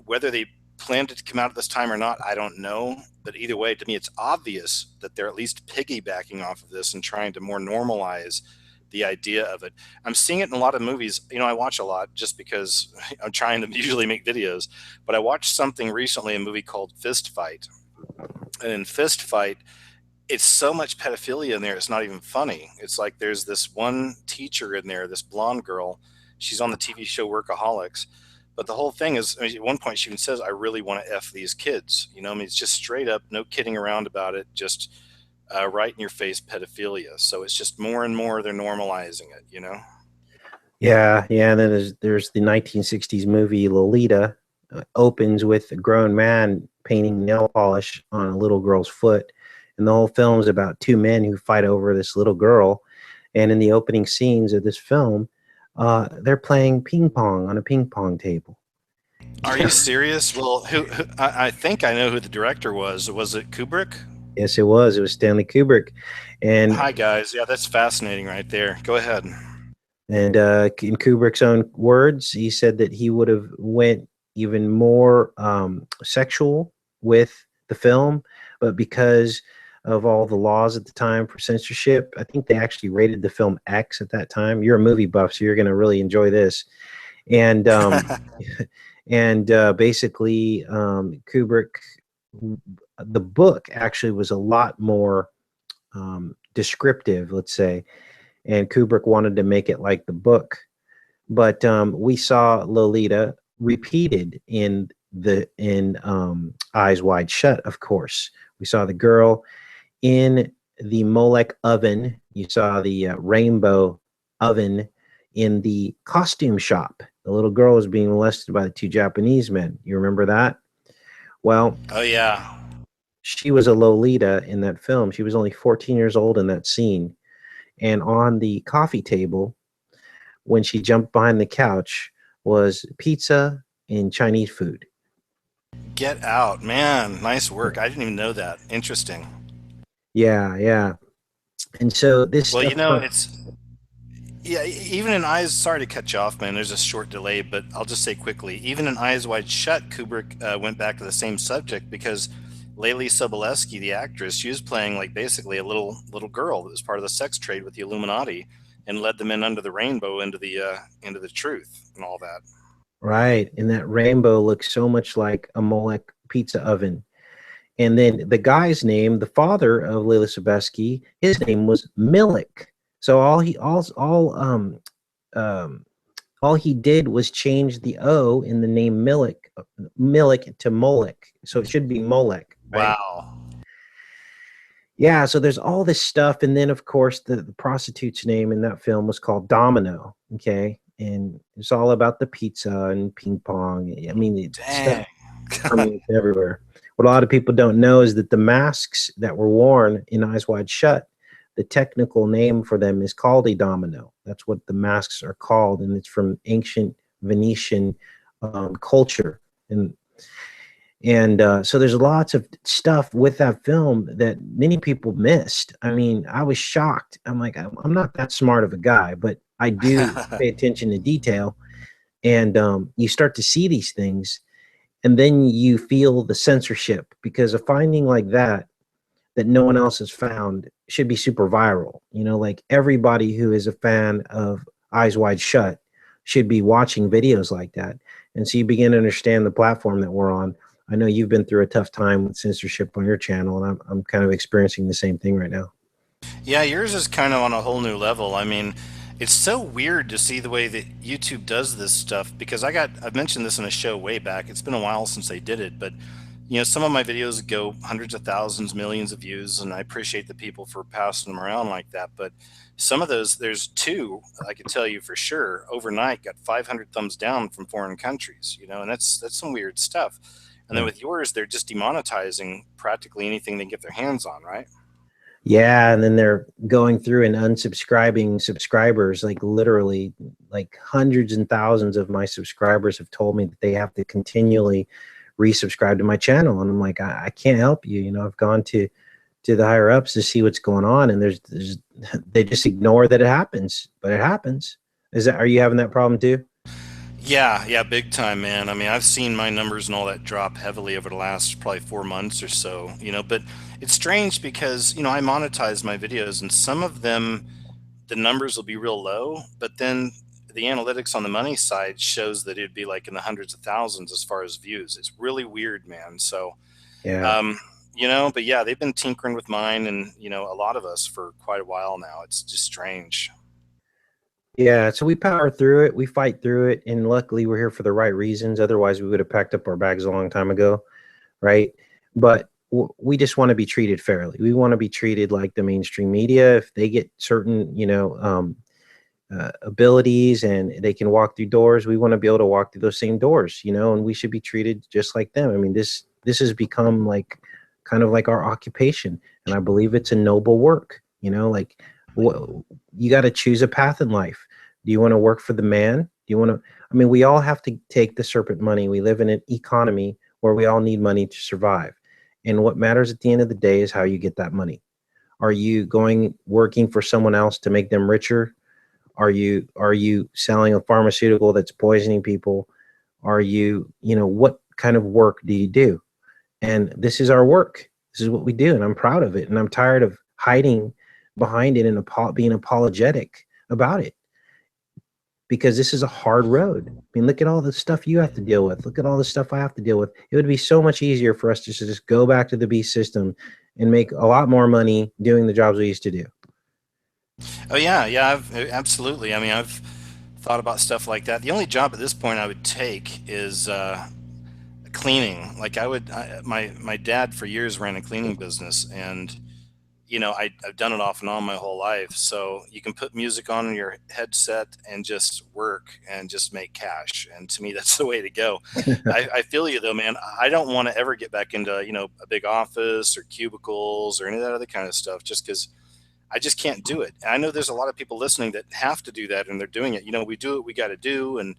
Whether they planned it to come out at this time or not, I don't know. But either way, to me, it's obvious that they're at least piggybacking off of this and trying to more normalize the idea of it. I'm seeing it in a lot of movies. I watch a lot just because I'm trying to usually make videos. But I watched something recently, a movie called Fist Fight. And in Fist Fight, it's so much pedophilia in there, it's not even funny. It's like there's this one teacher in there, this blonde girl. She's on the TV show Workaholics. But the whole thing is, at one point, she even says, I really want to F these kids. It's just straight up, no kidding around about it, just right in your face pedophilia. So it's just more and more they're normalizing it. Yeah, yeah. And then there's the 1960s movie Lolita, opens with a grown man painting nail polish on a little girl's foot, and the whole film is about two men who fight over this little girl. And in the opening scenes of this film, they're playing ping pong on a ping pong table. Are you serious? Well, I think I know who the director was. Was it Kubrick? Yes, it was. It was Stanley Kubrick, and Hi, guys. Yeah, that's fascinating right there. Go ahead. in Kubrick's own words, he said that he would have went even more sexual with the film, but because of all the laws at the time for censorship, I think they actually rated the film X at that time. You're a movie buff, so you're going to really enjoy this. And basically, Kubrick, the book actually was a lot more descriptive, let's say, and Kubrick wanted to make it like the book. But we saw Lolita repeated in Eyes Wide Shut. Of course, we saw the girl in the Molech oven. You saw the rainbow oven in the costume shop. The little girl was being molested by the two Japanese men. You remember that? Well, Oh, yeah. she was a Lolita in that film. She was only 14 years old in that scene. And on the coffee table, when she jumped behind the couch, was pizza and Chinese food. Get out, man. Nice work. I didn't even know that. Interesting. Yeah, yeah. And so this Well, stuff, it's Yeah, even in Eyes, sorry to cut you off, man. There's a short delay, but I'll just say quickly. Even in Eyes Wide Shut, Kubrick went back to the same subject because Leili Sobolewski, the actress, she was playing like basically a little girl that was part of the sex trade with the Illuminati and led them in under the rainbow into the truth and all that. Right. And that rainbow looks so much like a Molek pizza oven. And then the guy's name, the father of Lila Sobeski, his name was Milik. So um all he did was change the O in the name Milik to Molek. So it should be Molek, right? Wow. Yeah, so there's all this stuff, and then of course the prostitute's name in that film was called Domino. Okay, and it's all about the pizza and ping pong. I mean, the stuff Dang. permeates everywhere. What a lot of people don't know is that the masks that were worn in Eyes Wide Shut, the technical name for them is called a domino. That's what the masks are called, and it's from ancient Venetian culture. And so there's lots of stuff with that film that many people missed. I mean, I was shocked. I'm like, I'm not that smart of a guy, but I do pay attention to detail. And you start to see these things, and then you feel the censorship because a finding like that no one else has found should be super viral. You know, like everybody who is a fan of Eyes Wide Shut should be watching videos like that. And so you begin to understand the platform that we're on. I know you've been through a tough time with censorship on your channel, and I'm kind of experiencing the same thing right now. Yeah, yours is kind of on a whole new level. I mean, it's so weird to see the way that YouTube does this stuff because I've mentioned this in a show way back. It's been a while since they did it, but some of my videos go hundreds of thousands, millions of views, and I appreciate the people for passing them around like that. But some of those, there's two I can tell you for sure, overnight got 500 thumbs down from foreign countries, and that's some weird stuff. And then Yeah. with yours, they're just demonetizing practically anything they get their hands on, right? Yeah, and then they're going through and unsubscribing subscribers, like literally, like hundreds and thousands of my subscribers have told me that they have to continually resubscribe to my channel, and I'm like, I can't help you. You know, I've gone to the higher ups to see what's going on, and there's they just ignore that it happens, but it happens. Are you having that problem too? Yeah, yeah, big time, man. I mean, I've seen my numbers and all that drop heavily over the last probably 4 months or so, but it's strange because, I monetize my videos and some of them, the numbers will be real low, but then the analytics on the money side shows that it'd be like in the hundreds of thousands as far as views. It's really weird, man. So, Yeah. um, but yeah, they've been tinkering with mine and, a lot of us for quite a while now. It's just strange. Yeah, so we power through it, we fight through it, and luckily we're here for the right reasons. Otherwise, we would have packed up our bags a long time ago, right? But we just want to be treated fairly. We want to be treated like the mainstream media. If they get certain, abilities and they can walk through doors, we want to be able to walk through those same doors, and we should be treated just like them. I mean, this has become like kind of like our occupation, and I believe it's a noble work. Like what you got to choose a path in life. Do you want to work for the man? Do you want to? I mean, we all have to take the serpent money. We live in an economy where we all need money to survive, and what matters at the end of the day is how you get that money. Are you going working for someone else to make them richer? Are you selling a pharmaceutical that's poisoning people? Are you, what kind of work do you do? And this is our work. This is what we do, and I'm proud of it. And I'm tired of hiding behind it and being apologetic about it because this is a hard road. I mean, look at all the stuff you have to deal with. Look at all the stuff I have to deal with. It would be so much easier for us to just go back to the beast system and make a lot more money doing the jobs we used to do. Oh yeah, yeah, absolutely. I mean, I've thought about stuff like that. The only job at this point I would take is cleaning. Like my dad for years ran a cleaning business, and I've done it off and on my whole life. So you can put music on your headset and just work and just make cash. And to me, that's the way to go. I feel you though, man. I don't want to ever get back into a big office or cubicles or any of that other kind of stuff, just because I just can't do it. And I know there's a lot of people listening that have to do that and they're doing it. We do what we got to do. And,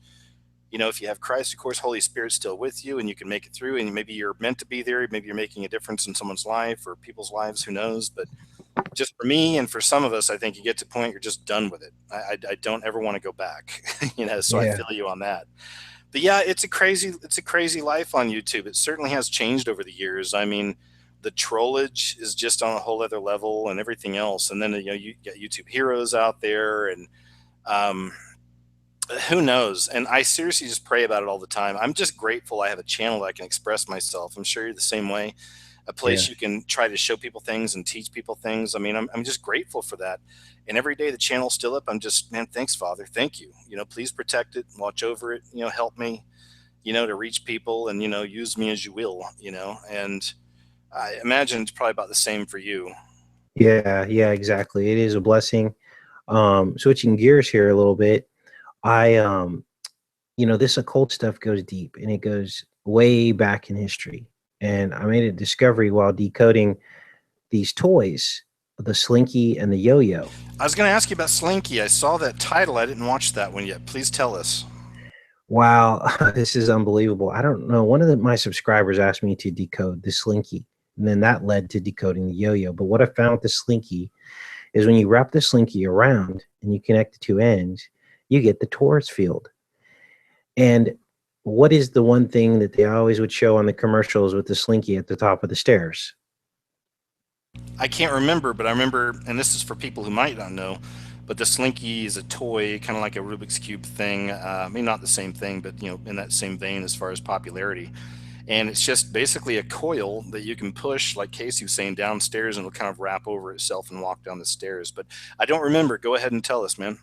if you have Christ, of course, Holy Spirit's still with you and you can make it through and maybe you're meant to be there. Maybe you're making a difference in someone's life or people's lives, who knows? But just for me and for some of us, I think you get to a point you're just done with it. I don't ever want to go back, so I Yeah. feel you on that. But yeah, it's a crazy life on YouTube. It certainly has changed over the years. I mean, the trollage is just on a whole other level and everything else. And then you get YouTube heroes out there, and um, who knows? And I seriously just pray about it all the time. I'm just grateful I have a channel that I can express myself. I'm sure you're the same way. A Yeah. place you can try to show people things and teach people things. I mean, I'm just grateful for that. And every day the channel's still up. I'm just, man, thanks, Father. Thank you. Please protect it, watch over it, help me, to reach people and, use me as you will, and I imagine it's probably about the same for you. Yeah, yeah, exactly. It is a blessing. Switching gears here a little bit, I this occult stuff goes deep and it goes way back in history. And I made a discovery while decoding these toys, the Slinky and the Yo-Yo. I was going to ask you about Slinky. I saw that title. I didn't watch that one yet. Please tell us. Wow, this is unbelievable. I don't know. One of my subscribers asked me to decode the Slinky, and then that led to decoding the Yo-Yo. But what I found with the Slinky is when you wrap the Slinky around and you connect the two ends, you get the torus field. And what is the one thing that they always would show on the commercials with the Slinky at the top of the stairs? I can't remember, but I remember, and this is for people who might not know, but the Slinky is a toy, kind of like a Rubik's Cube thing. I mean, not the same thing, but in that same vein as far as popularity. And it's just basically a coil that you can push, like Casey was saying, downstairs, and it'll kind of wrap over itself and walk down the stairs. But I don't remember. Go ahead and tell us, man.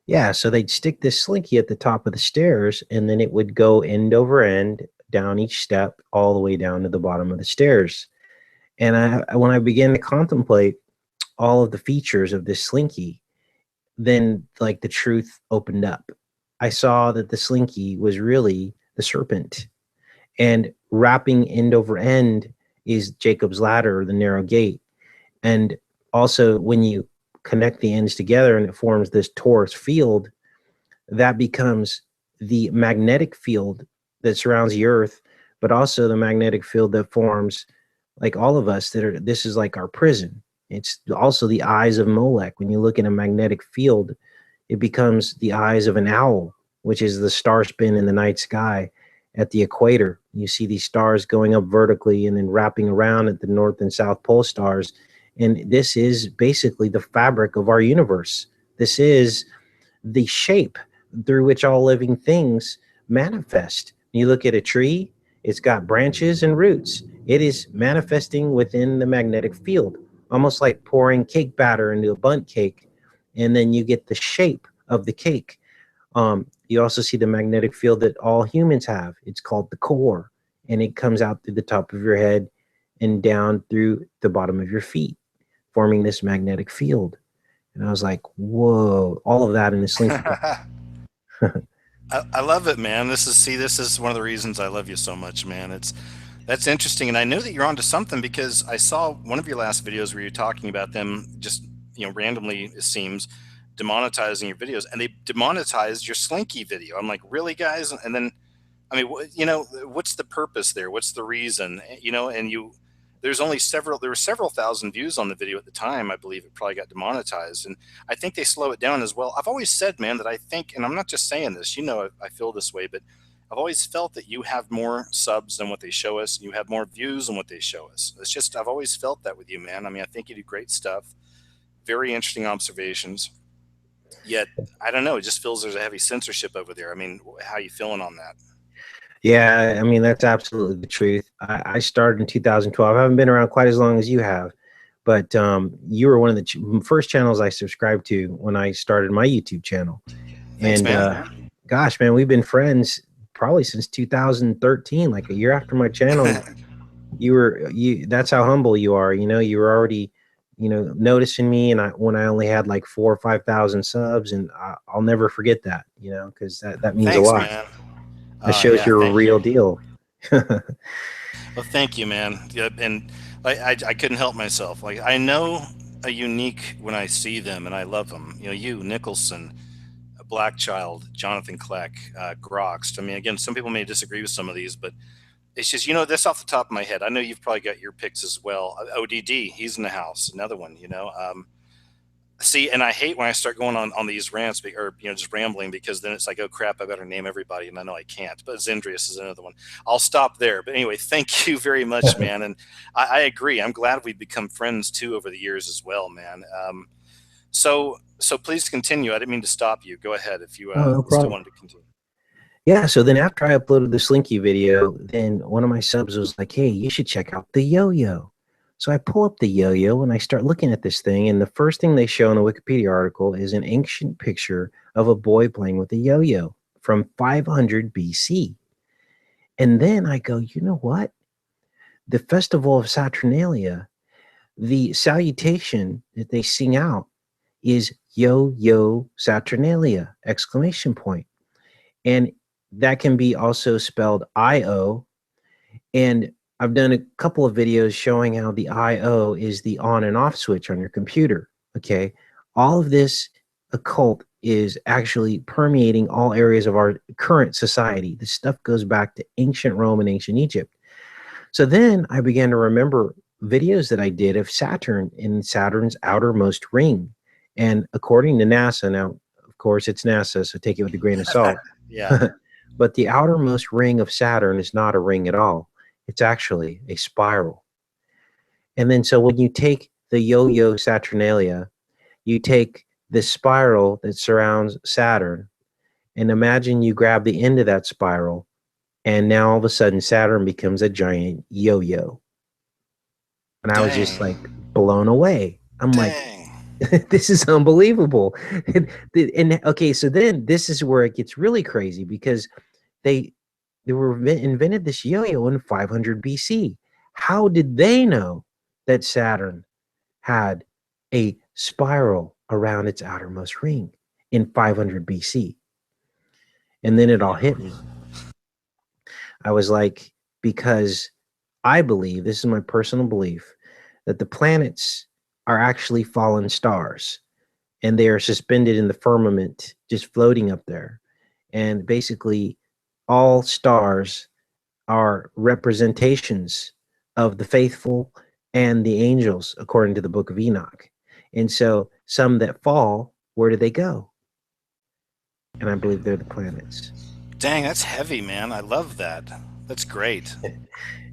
Yeah, so they'd stick this Slinky at the top of the stairs, and then it would go end over end down each step all the way down to the bottom of the stairs. And when I began to contemplate all of the features of this Slinky, then like the truth opened up. I saw that the Slinky was really the serpent, and wrapping end over end is Jacob's ladder, or the narrow gate. And also, when you connect the ends together and it forms this torus field, that becomes the magnetic field that surrounds the earth, but also the magnetic field that forms like all of us, this is like our prison. It's also the eyes of Molech. When you look at a magnetic field, it becomes the eyes of an owl, which is the star spin in the night sky at the equator. You see these stars going up vertically and then wrapping around at the north and south pole stars. And this is basically the fabric of our universe. This is the shape through which all living things manifest. You look at a tree, it's got branches and roots. It is manifesting within the magnetic field, almost like pouring cake batter into a bundt cake, and then you get the shape of the cake. You also see the magnetic field that all humans have. It's called the core, and it comes out through the top of your head and down through the bottom of your feet, forming this magnetic field. And I was like, whoa, all of that in a Slinky. I love it, man. This is one of the reasons I love you so much, man. That's interesting, and I know that you're onto something because I saw one of your last videos where you're talking about them just randomly, it seems, demonetizing your videos, and they demonetized your Slinky video. I'm like, really, guys? And then, I mean, what's the purpose there? What's the reason? And there were several thousand views on the video at the time. I believe it probably got demonetized, and I think they slow it down as well. I've always said, man, that I think, and I'm not just saying this, I feel this way, but I've always felt that you have more subs than what they show us. You have more views than what they show us. I've always felt that with you, man. I mean, I think you do great stuff. Very interesting observations. Yet, I don't know. It just feels there's a heavy censorship over there. I mean, how are you feeling on that? Yeah, I mean, that's absolutely the truth. I started in 2012. I haven't been around quite as long as you have, but you were one of the first channels I subscribed to when I started my YouTube channel. Thanks, And man. gosh, man, we've been friends probably since 2013, like a year after my channel. That's how humble you are. You were already, noticing me, and when I only had like 4 or 5,000 subs, and I'll never forget that, because that means a Thanks, lot. man. That shows Yeah, you're a thank real you. deal. Well, thank you, man. Yeah, and I couldn't help myself. Like, I know a unique when I see them, and I love them. You, Nicholson, Black Child, Jonathan Kleck, Groxt. I mean, again, some people may disagree with some of these, but It's just, you know, this off the top of my head. I know you've probably got your picks as well. ODD, he's in the house. Another one, you know. See, and I hate when I start going on these rants or, you know, just rambling, because then it's like, oh crap, I better name everybody. And I know I can't, but Zendrius is another one. I'll stop there. But anyway, thank you very much, man. And I agree. I'm glad we've become friends too over the years as well, man. So please continue. I didn't mean to stop you. Go ahead if you Oh, no still problem. wanted to continue. Yeah, so then after I uploaded the Slinky video, then one of my subs was like, hey, you should check out the yo-yo. So I pull up the yo-yo and I start looking at this thing, and the first thing they show in the Wikipedia article is an ancient picture of a boy playing with a yo-yo from 500 BC. And then I go, you know what? The festival of Saturnalia, the salutation that they sing out is yo-yo Saturnalia, exclamation point. And that can be also spelled IO. And I've done a couple of videos showing how the IO is the on and off switch on your computer. Okay. All of this occult is actually permeating all areas of our current society. This stuff goes back to ancient Rome and ancient Egypt. So then I began to remember videos that I did of Saturn in Saturn's outermost ring. And according to NASA, now, of course, it's NASA, so take it with a grain of salt. Yeah. But the outermost ring of Saturn is not a ring at all. It's actually a spiral. And then so when you take the yo-yo Saturnalia, you take the spiral that surrounds Saturn, and imagine you grab the end of that spiral, and now all of a sudden Saturn becomes a giant yo-yo. And I was just like blown away. I'm like, this is unbelievable. And okay, so then this is where it gets really crazy, because they invented this yo-yo in 500 BC. How did they know that Saturn had a spiral around its outermost ring in 500 BC? And then it all hit me. I was like, because I believe, this is my personal belief, that the planets are actually fallen stars, and they are suspended in the firmament, just floating up there. And basically, all stars are representations of the faithful and the angels, according to the book of Enoch. And so some that fall, where do they go? And I believe they're the planets. Dang, that's heavy, man. I love that. That's great.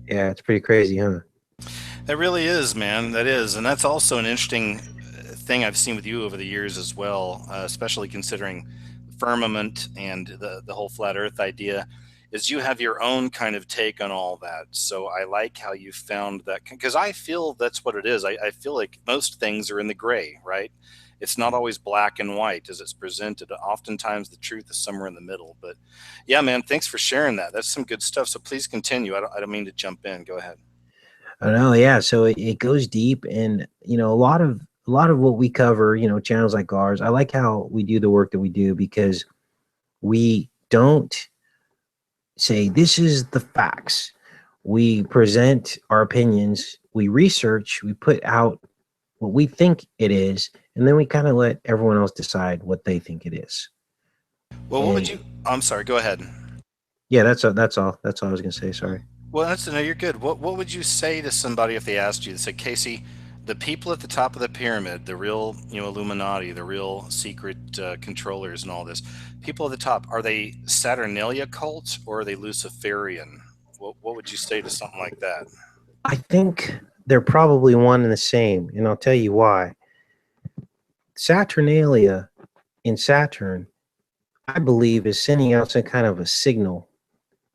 Yeah, it's pretty crazy, huh? That really is, man. That is. And that's also an interesting thing I've seen with you over the years as well, especially considering firmament and the whole flat earth idea, is you have your own kind of take on all that. So I like how you found that, because I feel that's what it is. I feel like most things are in the gray, right? It's not always black and white as it's presented. Oftentimes the truth is somewhere in the middle. But yeah, man, thanks for sharing that. That's some good stuff. So please continue. I don't mean to jump in. Go ahead. I know, yeah. So it goes deep, and you know, a lot of what we cover, you know, channels like ours. I like how we do the work that we do, because we don't say this is the facts. We present our opinions, we research, we put out what we think it is, and then we kind of let everyone else decide what they think it is. Well, what would you? I'm sorry. Go ahead. Yeah, that's all. That's all. That's all I was gonna say. Sorry. Well, that's no, you're good. What would you say to somebody if they asked you? They said, Casey, the people at the top of the pyramid, the real, you know, Illuminati, the real secret controllers, and all this, people at the top, are they Saturnalia cults or are they Luciferian? What would you say to something like that? I think they're probably one and the same, and I'll tell you why. Saturnalia in Saturn, I believe, is sending out some kind of a signal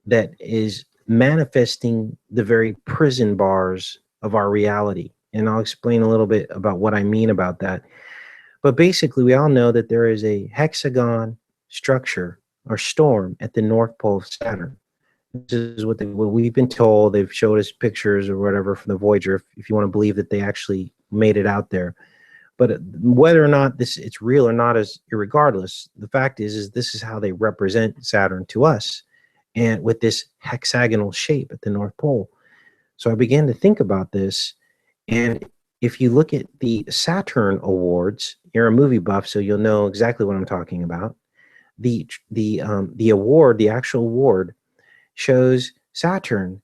that is manifesting the very prison bars of our reality. And I'll explain a little bit about what I mean about that. But basically, we all know that there is a hexagon structure or storm at the North Pole of Saturn. This is what we've been told. They've showed us pictures or whatever from the Voyager, if you want to believe that they actually made it out there. But whether or not it's real or not is irregardless. The fact is this is how they represent Saturn to us, and with this hexagonal shape at the North Pole. So I began to think about this, and if you look at the Saturn Awards, you're a movie buff, so you'll know exactly what I'm talking about. The award, the actual award, shows Saturn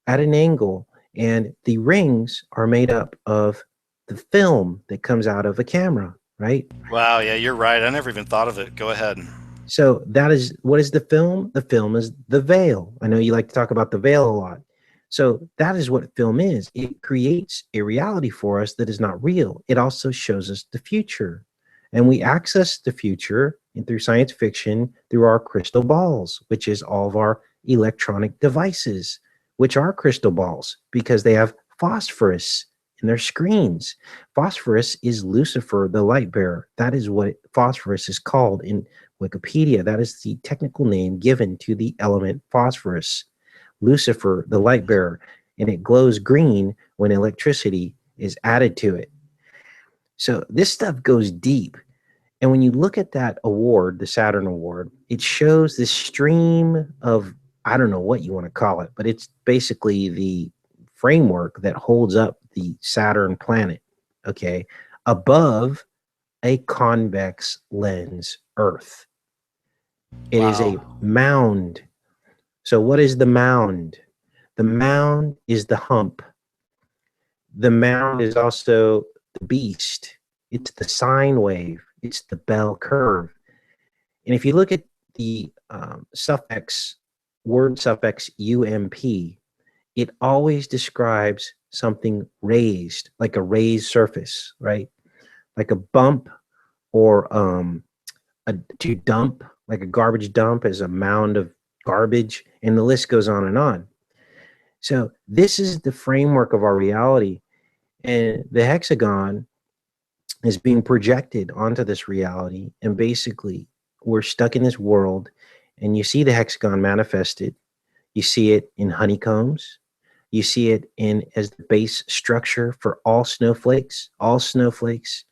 at an angle, and the rings are made up of the film that comes out of a camera, right? Wow, yeah, you're right. I never even thought of it. Go ahead. So that is what is the film? The film is the veil. I know you like to talk about the veil a lot. So that is what film is. It creates a reality for us that is not real. It also shows us the future. And we access the future through science fiction through our crystal balls, which is all of our electronic devices, which are crystal balls because they have phosphorus in their screens. Phosphorus is Lucifer, the light bearer. That is what phosphorus is called in Wikipedia. That is the technical name given to the element phosphorus. Lucifer, the light bearer, and it glows green when electricity is added to it. So this stuff goes deep. And when you look at that award, the Saturn Award, it shows this stream of, I don't know what you want to call it, but it's basically the framework that holds up the Saturn planet, okay, above a convex lens Earth. It is a Wow. mound. So, what is the mound? The mound is the hump. The mound is also the beast. It's the sine wave. It's the bell curve. And if you look at the suffix, word suffix UMP, it always describes something raised, like a raised surface, right? Like a bump or to dump, like a garbage dump is a mound of garbage, and the list goes on and on. So this is the framework of our reality, and the hexagon is being projected onto this reality, and basically we're stuck in this world, and you see the hexagon manifested. You see it in honeycombs. You see it in as the base structure for all snowflakes. All snowflakes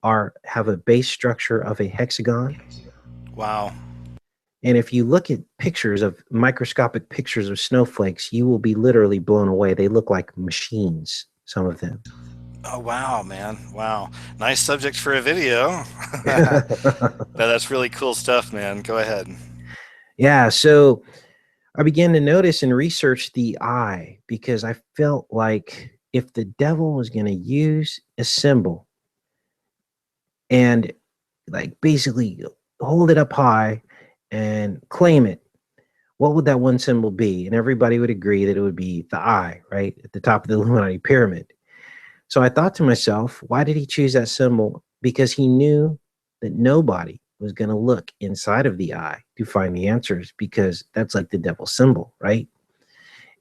are have a base structure of a hexagon. Wow. And if you look at pictures of microscopic pictures of snowflakes, you will be literally blown away. They look like machines, some of them. Oh, wow, man. Wow. Nice subject for a video. But that's really cool stuff, man. Go ahead. Yeah, so I began to notice and research the eye because I felt like if the devil was going to use a symbol and like basically hold it up high and claim it, what would that one symbol be? And everybody would agree that it would be the eye, right? At the top of the Illuminati pyramid. So I thought to myself, why did he choose that symbol? Because he knew that nobody was going to look inside of the eye to find the answers because that's like the devil's symbol, right?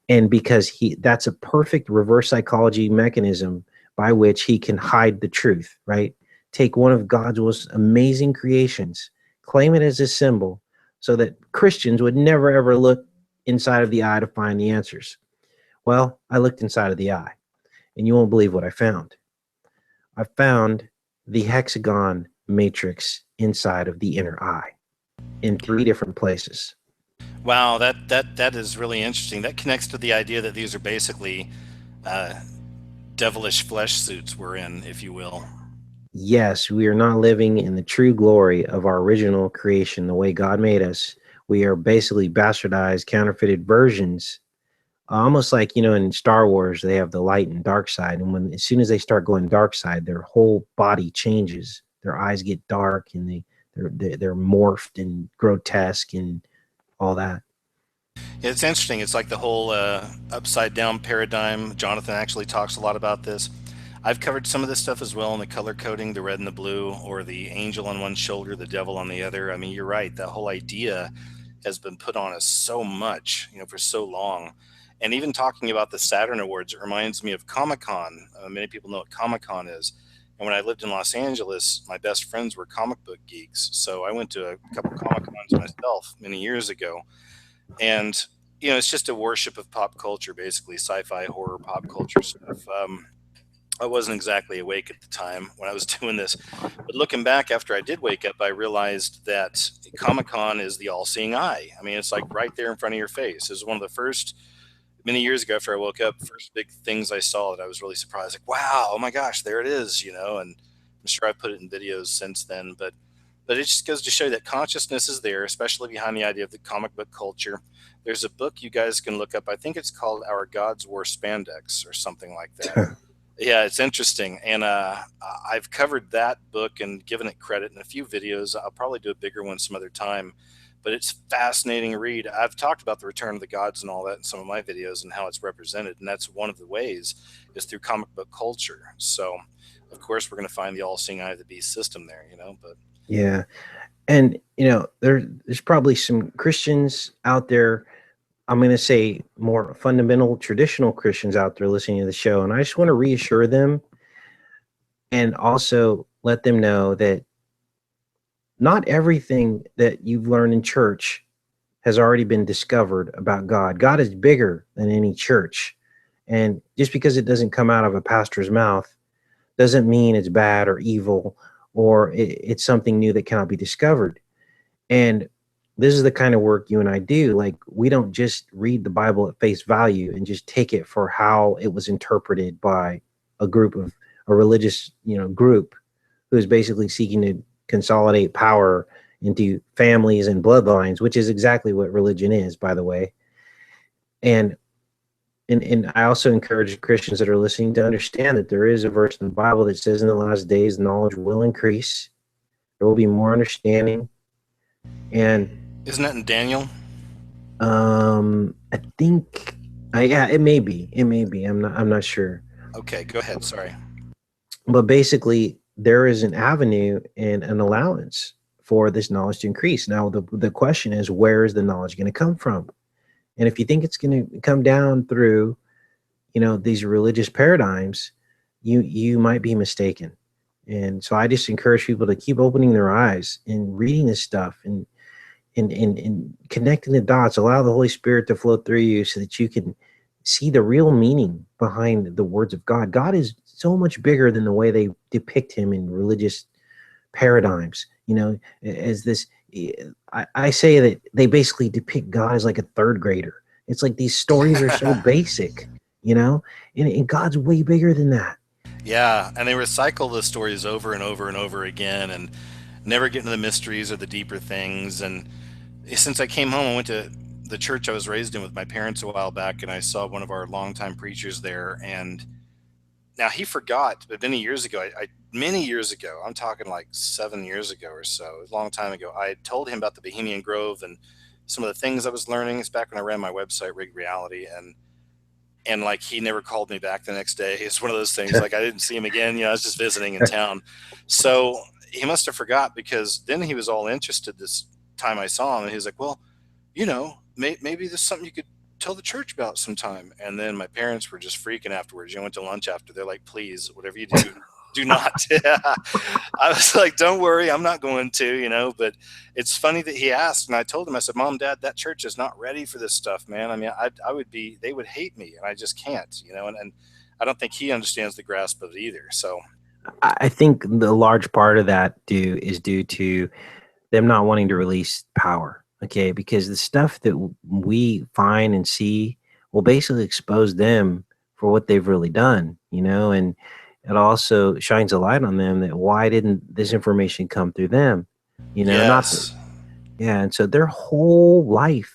And because he that's a perfect reverse psychology mechanism by which he can hide the truth, right? Take one of God's most amazing creations, claim it as a symbol so that Christians would never ever look inside of the eye to find the answers. Well, I looked inside of the eye, and you won't believe what I found. I found the hexagon matrix inside of the inner eye in three different places. Wow, that is really interesting. That connects to the idea that these are basically uh, devilish flesh suits we're in, if you will. Yes, we are not living in the true glory of our original creation, the way God made us. We are basically bastardized, counterfeited versions, almost like, in Star Wars, they have the light and dark side. And as soon as they start going dark side, their whole body changes. Their eyes get dark and they're morphed and grotesque and all that. Yeah, it's interesting. It's like the whole upside down paradigm. Jonathan actually talks a lot about this. I've covered some of this stuff as well in the color coding, the red and the blue, or the angel on one shoulder, the devil on the other. I mean, you're right. That whole idea has been put on us so much, for so long. And even talking about the Saturn Awards, it reminds me of Comic Con. Many people know what Comic Con is. And when I lived in Los Angeles, my best friends were comic book geeks. So I went to a couple Comic Cons myself many years ago. And, it's just a worship of pop culture, basically sci fi, horror, pop culture stuff. I wasn't exactly awake at the time when I was doing this. But looking back after I did wake up, I realized that Comic Con is the all seeing eye. I mean, it's like right there in front of your face. It was one of the first, many years ago after I woke up, first big things I saw that I was really surprised. Like, wow, oh my gosh, there it is, and I'm sure I've put it in videos since then. But But it just goes to show you that consciousness is there, especially behind the idea of the comic book culture. There's a book you guys can look up. I think it's called Our Gods Wore Spandex or something like that. Yeah, it's interesting. And I've covered that book and given it credit in a few videos. I'll probably do a bigger one some other time. But it's fascinating read. I've talked about the return of the gods and all that in some of my videos and how it's represented. And that's one of the ways is through comic book culture. So, of course, we're going to find the all-seeing eye of the beast system there, but Yeah. And, there's probably some Christians out there. I'm going to say more fundamental, traditional Christians out there listening to the show. And I just want to reassure them and also let them know that not everything that you've learned in church has already been discovered about God. God is bigger than any church. And just because it doesn't come out of a pastor's mouth doesn't mean it's bad or evil or it's something new that cannot be discovered. And this is the kind of work you and I do. Like, we don't just read the Bible at face value and just take it for how it was interpreted by a religious, group who is basically seeking to consolidate power into families and bloodlines, which is exactly what religion is, by the way. And I also encourage Christians that are listening to understand that there is a verse in the Bible that says in the last days, knowledge will increase. There will be more understanding. And isn't that in Daniel? I think, yeah, it may be. I'm not sure. Okay, go ahead. Sorry. But basically, there is an avenue and an allowance for this knowledge to increase. Now, the question is, where is the knowledge going to come from? And if you think it's going to come down through, these religious paradigms, you might be mistaken. And so I just encourage people to keep opening their eyes and reading this stuff and connecting the dots. Allow the Holy Spirit to flow through you so that you can see the real meaning behind the words of God. God is so much bigger than the way they depict him in religious paradigms. As this, I say that they basically depict God as like a third grader. It's like these stories are so basic, and God's way bigger than that. Yeah, and they recycle the stories over and over and over again and never get into the mysteries or the deeper things. And since I came home, I went to the church I was raised in with my parents a while back, and I saw one of our longtime preachers there. And now he forgot, but many years ago, many years ago, I'm talking like 7 years ago or so, a long time ago, I told him about the Bohemian Grove and some of the things I was learning. It's back when I ran my website, Rig Reality, and like he never called me back the next day. It's one of those things, like I didn't see him again. I was just visiting in town. So he must have forgot, because then he was all interested this time I saw him, and he was like, well, maybe there's something you could tell the church about sometime. And then my parents were just freaking afterwards. I went to lunch after. They're like, please, whatever you do, do not. I was like, don't worry, I'm not going to, but it's funny that he asked. And I told him, I said, Mom, Dad, that church is not ready for this stuff, man. I mean, they would hate me, and I just can't, and I don't think he understands the grasp of it either. So I think the large part of that is due to them not wanting to release power. Okay, because the stuff that we find and see will basically expose them for what they've really done, and it also shines a light on them that why didn't this information come through them, yes. And so their whole life,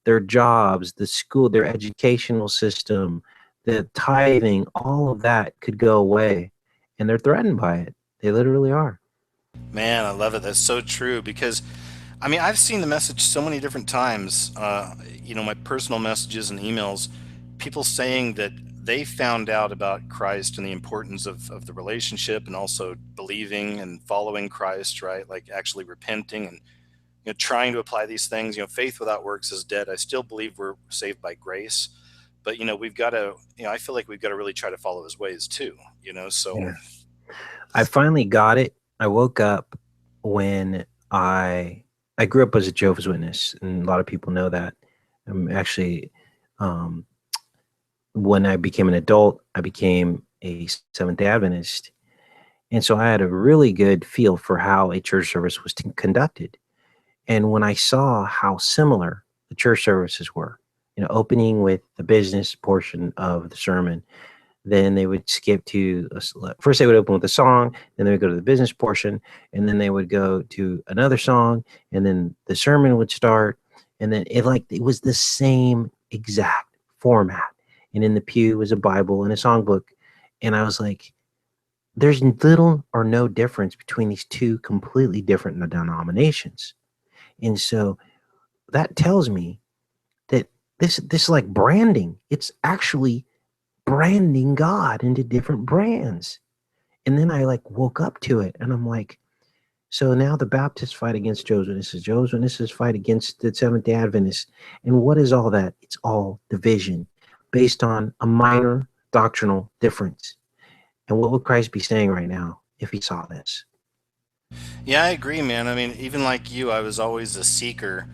their jobs, the school, their educational system, the tithing, all of that could go away, and they're threatened by it. They literally are. Man, I love it. That's so true, because I mean, I've seen the message so many different times, my personal messages and emails, people saying that they found out about Christ and the importance of the relationship, and also believing and following Christ, right? Like actually repenting and trying to apply these things. Faith without works is dead. I still believe we're saved by grace, but we've got to, I feel like we've got to really try to follow his ways too, so. Yeah. I finally got it. I woke up when I grew up as a Jehovah's Witness, and a lot of people know that. I'm actually, when I became an adult, I became a Seventh-day Adventist. And so I had a really good feel for how a church service was conducted. And when I saw how similar the church services were, opening with the business portion of the sermon, Then they would skip to first they would open with a song, then they would go to the business portion, and then they would go to another song, and then the sermon would start, and then it was the same exact format. And in the pew was a Bible and a songbook, and I was like, there's little or no difference between these two completely different denominations. And so that tells me that this like branding, it's actually branding God into different brands. And then I like woke up to it and I'm like, so now the Baptists fight against Jehovah's Witnesses fight against the Seventh day Adventists. And what is all that? It's all division based on a minor doctrinal difference. And what would Christ be saying right now if he saw this? Yeah, I agree, man. I mean, even like you, I was always a seeker.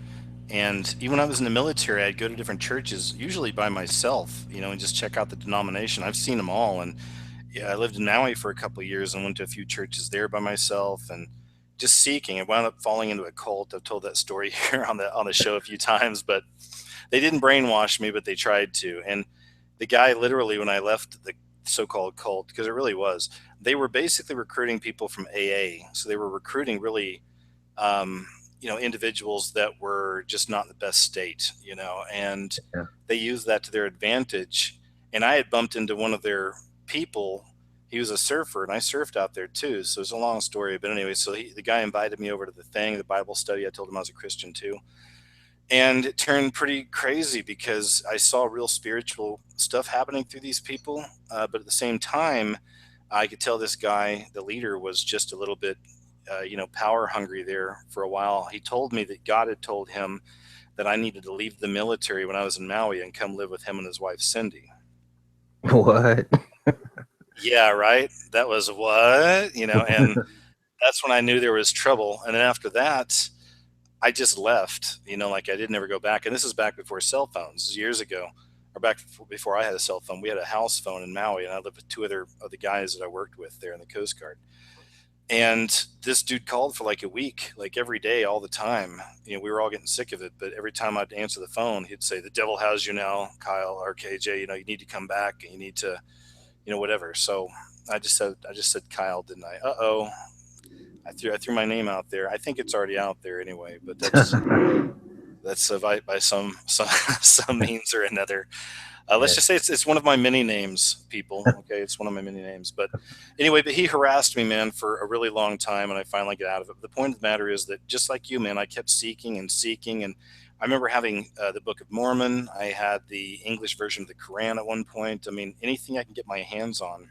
And even when I was in the military, I'd go to different churches, usually by myself, and just check out the denomination. I've seen them all. And yeah, I lived in Maui for a couple of years and went to a few churches there by myself and just seeking. I wound up falling into a cult. I've told that story here on the show a few times, but they didn't brainwash me, but they tried to. And the guy literally, when I left the so-called cult, because it really was, they were basically recruiting people from AA. So they were recruiting really, um, individuals that were just not in the best state, and Yeah. they used that to their advantage. And I had bumped into one of their people. He was a surfer, and I surfed out there too. So it's a long story, but anyway, so the guy invited me over to the Bible study. I told him I was a Christian too, and it turned pretty crazy because I saw real spiritual stuff happening through these people. But at the same time, I could tell this guy, the leader, was just a little bit, power hungry there for a while. He told me that God had told him that I needed to leave the military when I was in Maui and come live with him and his wife, Cindy. What? Yeah, right. That was what, and that's when I knew there was trouble. And then after that, I just left, like I didn't ever go back. And this is back before cell phones. This is years ago, or back before I had a cell phone. We had a house phone in Maui, and I lived with two other of the guys that I worked with there in the Coast Guard. And this dude called for like a week, like every day, all the time. We were all getting sick of it. But every time I'd answer the phone, he'd say, "The devil has you now, Kyle or KJ. You need to come back, and you need to, whatever." So I just said Kyle, didn't I? Uh-oh. I threw my name out there. I think it's already out there anyway, but that's by some means or another. Let's Yeah. just say it's one of my many names, people. Okay, it's one of my many names. But anyway, but he harassed me, man, for a really long time, and I finally got out of it. But the point of the matter is that just like you, man, I kept seeking and seeking, and I remember having the Book of Mormon. I had the English version of the Quran at one point. I mean, anything I can get my hands on.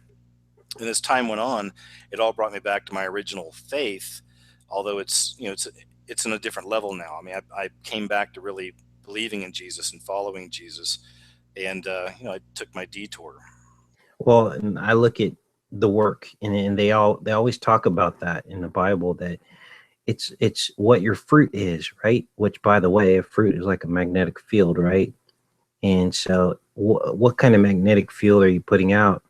And as time went on, it all brought me back to my original faith, although it's in a different level now. I mean, I came back to really believing in Jesus and following Jesus, and I took my detour. Well, and I look at the work, and they always talk about that in the Bible, that it's what your fruit is, right? Which, by the way, a fruit is like a magnetic field, right? And so, what kind of magnetic field are you putting out?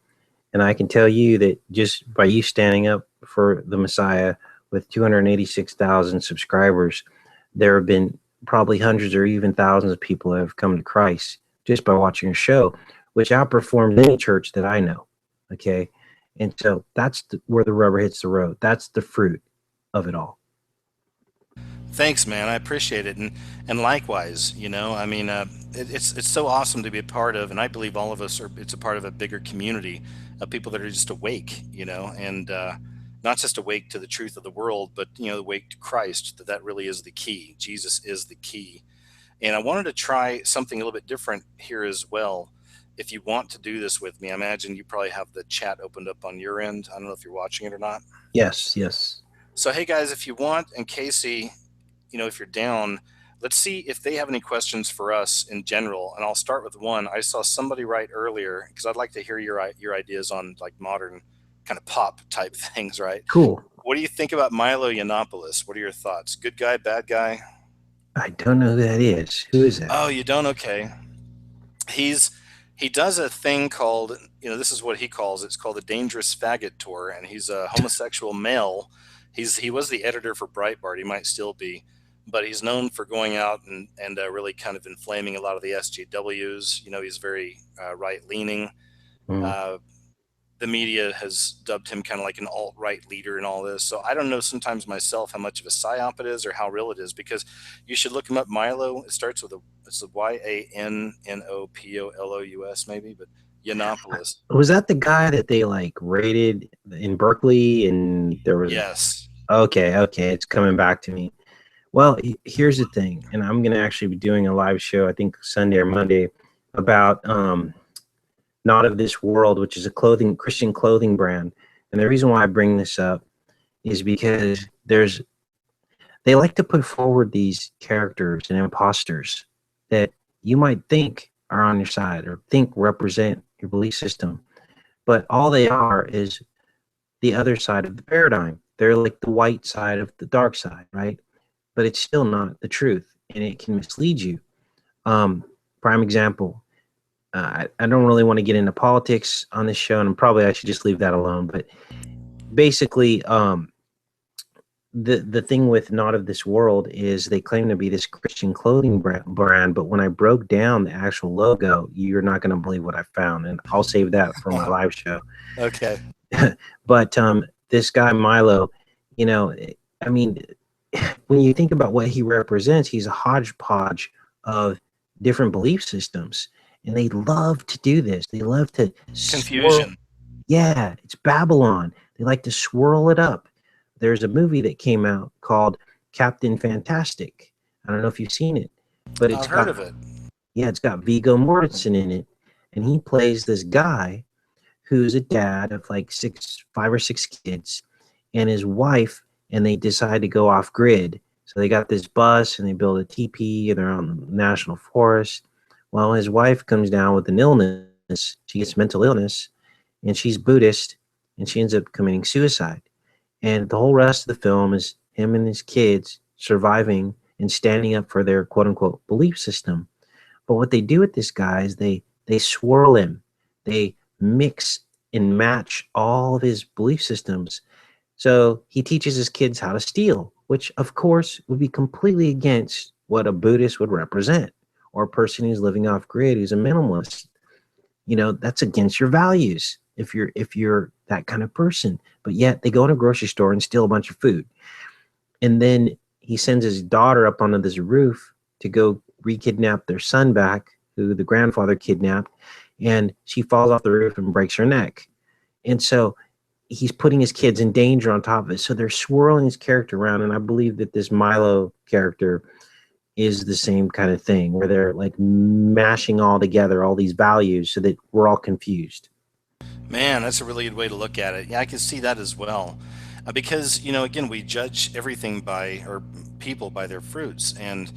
And I can tell you that just by you standing up for the Messiah with 286,000 subscribers, there have been probably hundreds or even thousands of people that have come to Christ just by watching your show, which outperforms any church that I know. Okay. And so that's where the rubber hits the road. That's the fruit of it all. Thanks, man. I appreciate it, and likewise, I mean, it's so awesome to be a part of, and I believe all of us are. It's a part of a bigger community of people that are just awake, and not just awake to the truth of the world, but awake to Christ. That really is the key. Jesus is the key, and I wanted to try something a little bit different here as well. If you want to do this with me, I imagine you probably have the chat opened up on your end. I don't know if you're watching it or not. Yes. Yes. So, hey guys, if you want, and Casey, if you're down, let's see if they have any questions for us in general. And I'll start with one. I saw somebody write earlier because I'd like to hear your ideas on like modern kind of pop type things, right? Cool. What do you think about Milo Yiannopoulos? What are your thoughts? Good guy, bad guy? I don't know who that is. Who is that? Oh, you don't? Okay. He's he does a thing called, this is what he calls it's called the Dangerous Faggot Tour, and he's a homosexual male. He was the editor for Breitbart. He might still be, but he's known for going out and really kind of inflaming a lot of the SJWs. He's very right leaning. Mm. Uh, the media has dubbed him kind of like an alt-right leader and all this. So I don't know sometimes myself how much of a psyop it is or how real it is, because you should look him up. Milo. It starts with it's a Yannopoulos maybe, but Yiannopoulos. Was that the guy that they like raided in Berkeley and there was Yes. okay, okay, it's coming back to me. Well, here's the thing, and I'm going to actually be doing a live show, I think Sunday or Monday, about Not of This World, which is a Christian clothing brand. And the reason why I bring this up is because they like to put forward these characters and imposters that you might think are on your side or think represent your belief system, but all they are is the other side of the paradigm. They're like the white side of the dark side, right? But it's still not the truth, and it can mislead you. Um, Prime example. I don't really want to get into politics on this show, and probably I should just leave that alone. But basically, the thing with Not of This World is they claim to be this Christian clothing brand, but when I broke down the actual logo, you're not going to believe what I found, and I'll save that for my live show. Okay. But this guy Milo, you know, I mean, when you think about what he represents, he's a hodgepodge of different belief systems, and they love to do this. They love to Confusion. Yeah, it's Babylon. They like to swirl it up. There's a movie that came out called Captain Fantastic. I don't know if you've seen it, but I've heard of it. Yeah, it's got Viggo Mortensen in it, and he plays this guy who's a dad of like 5 or 6 kids, and his wife, and they decide to go off grid. So they got this bus and they build a teepee and they're on the national forest. Well, his wife comes down with an illness. She gets mental illness, and she's Buddhist, and she ends up committing suicide. And the whole rest of the film is him and his kids surviving and standing up for their quote unquote belief system. But what they do with this guy is they swirl him. They mix and match all of his belief systems. So he teaches his kids how to steal, which of course would be completely against what a Buddhist would represent, or a person who's living off grid who's a minimalist. That's against your values if you're that kind of person. But yet they go in a grocery store and steal a bunch of food. And then he sends his daughter up onto this roof to go re-kidnap their son back, who the grandfather kidnapped, and she falls off the roof and breaks her neck. And so he's putting his kids in danger on top of it. So they're swirling his character around, and I believe that this Milo character is the same kind of thing, where they're like mashing all together all these values so that we're all confused. Man, that's a really good way to look at it. Yeah, I can see that as well. Because, again, we judge everything or people by their fruits. And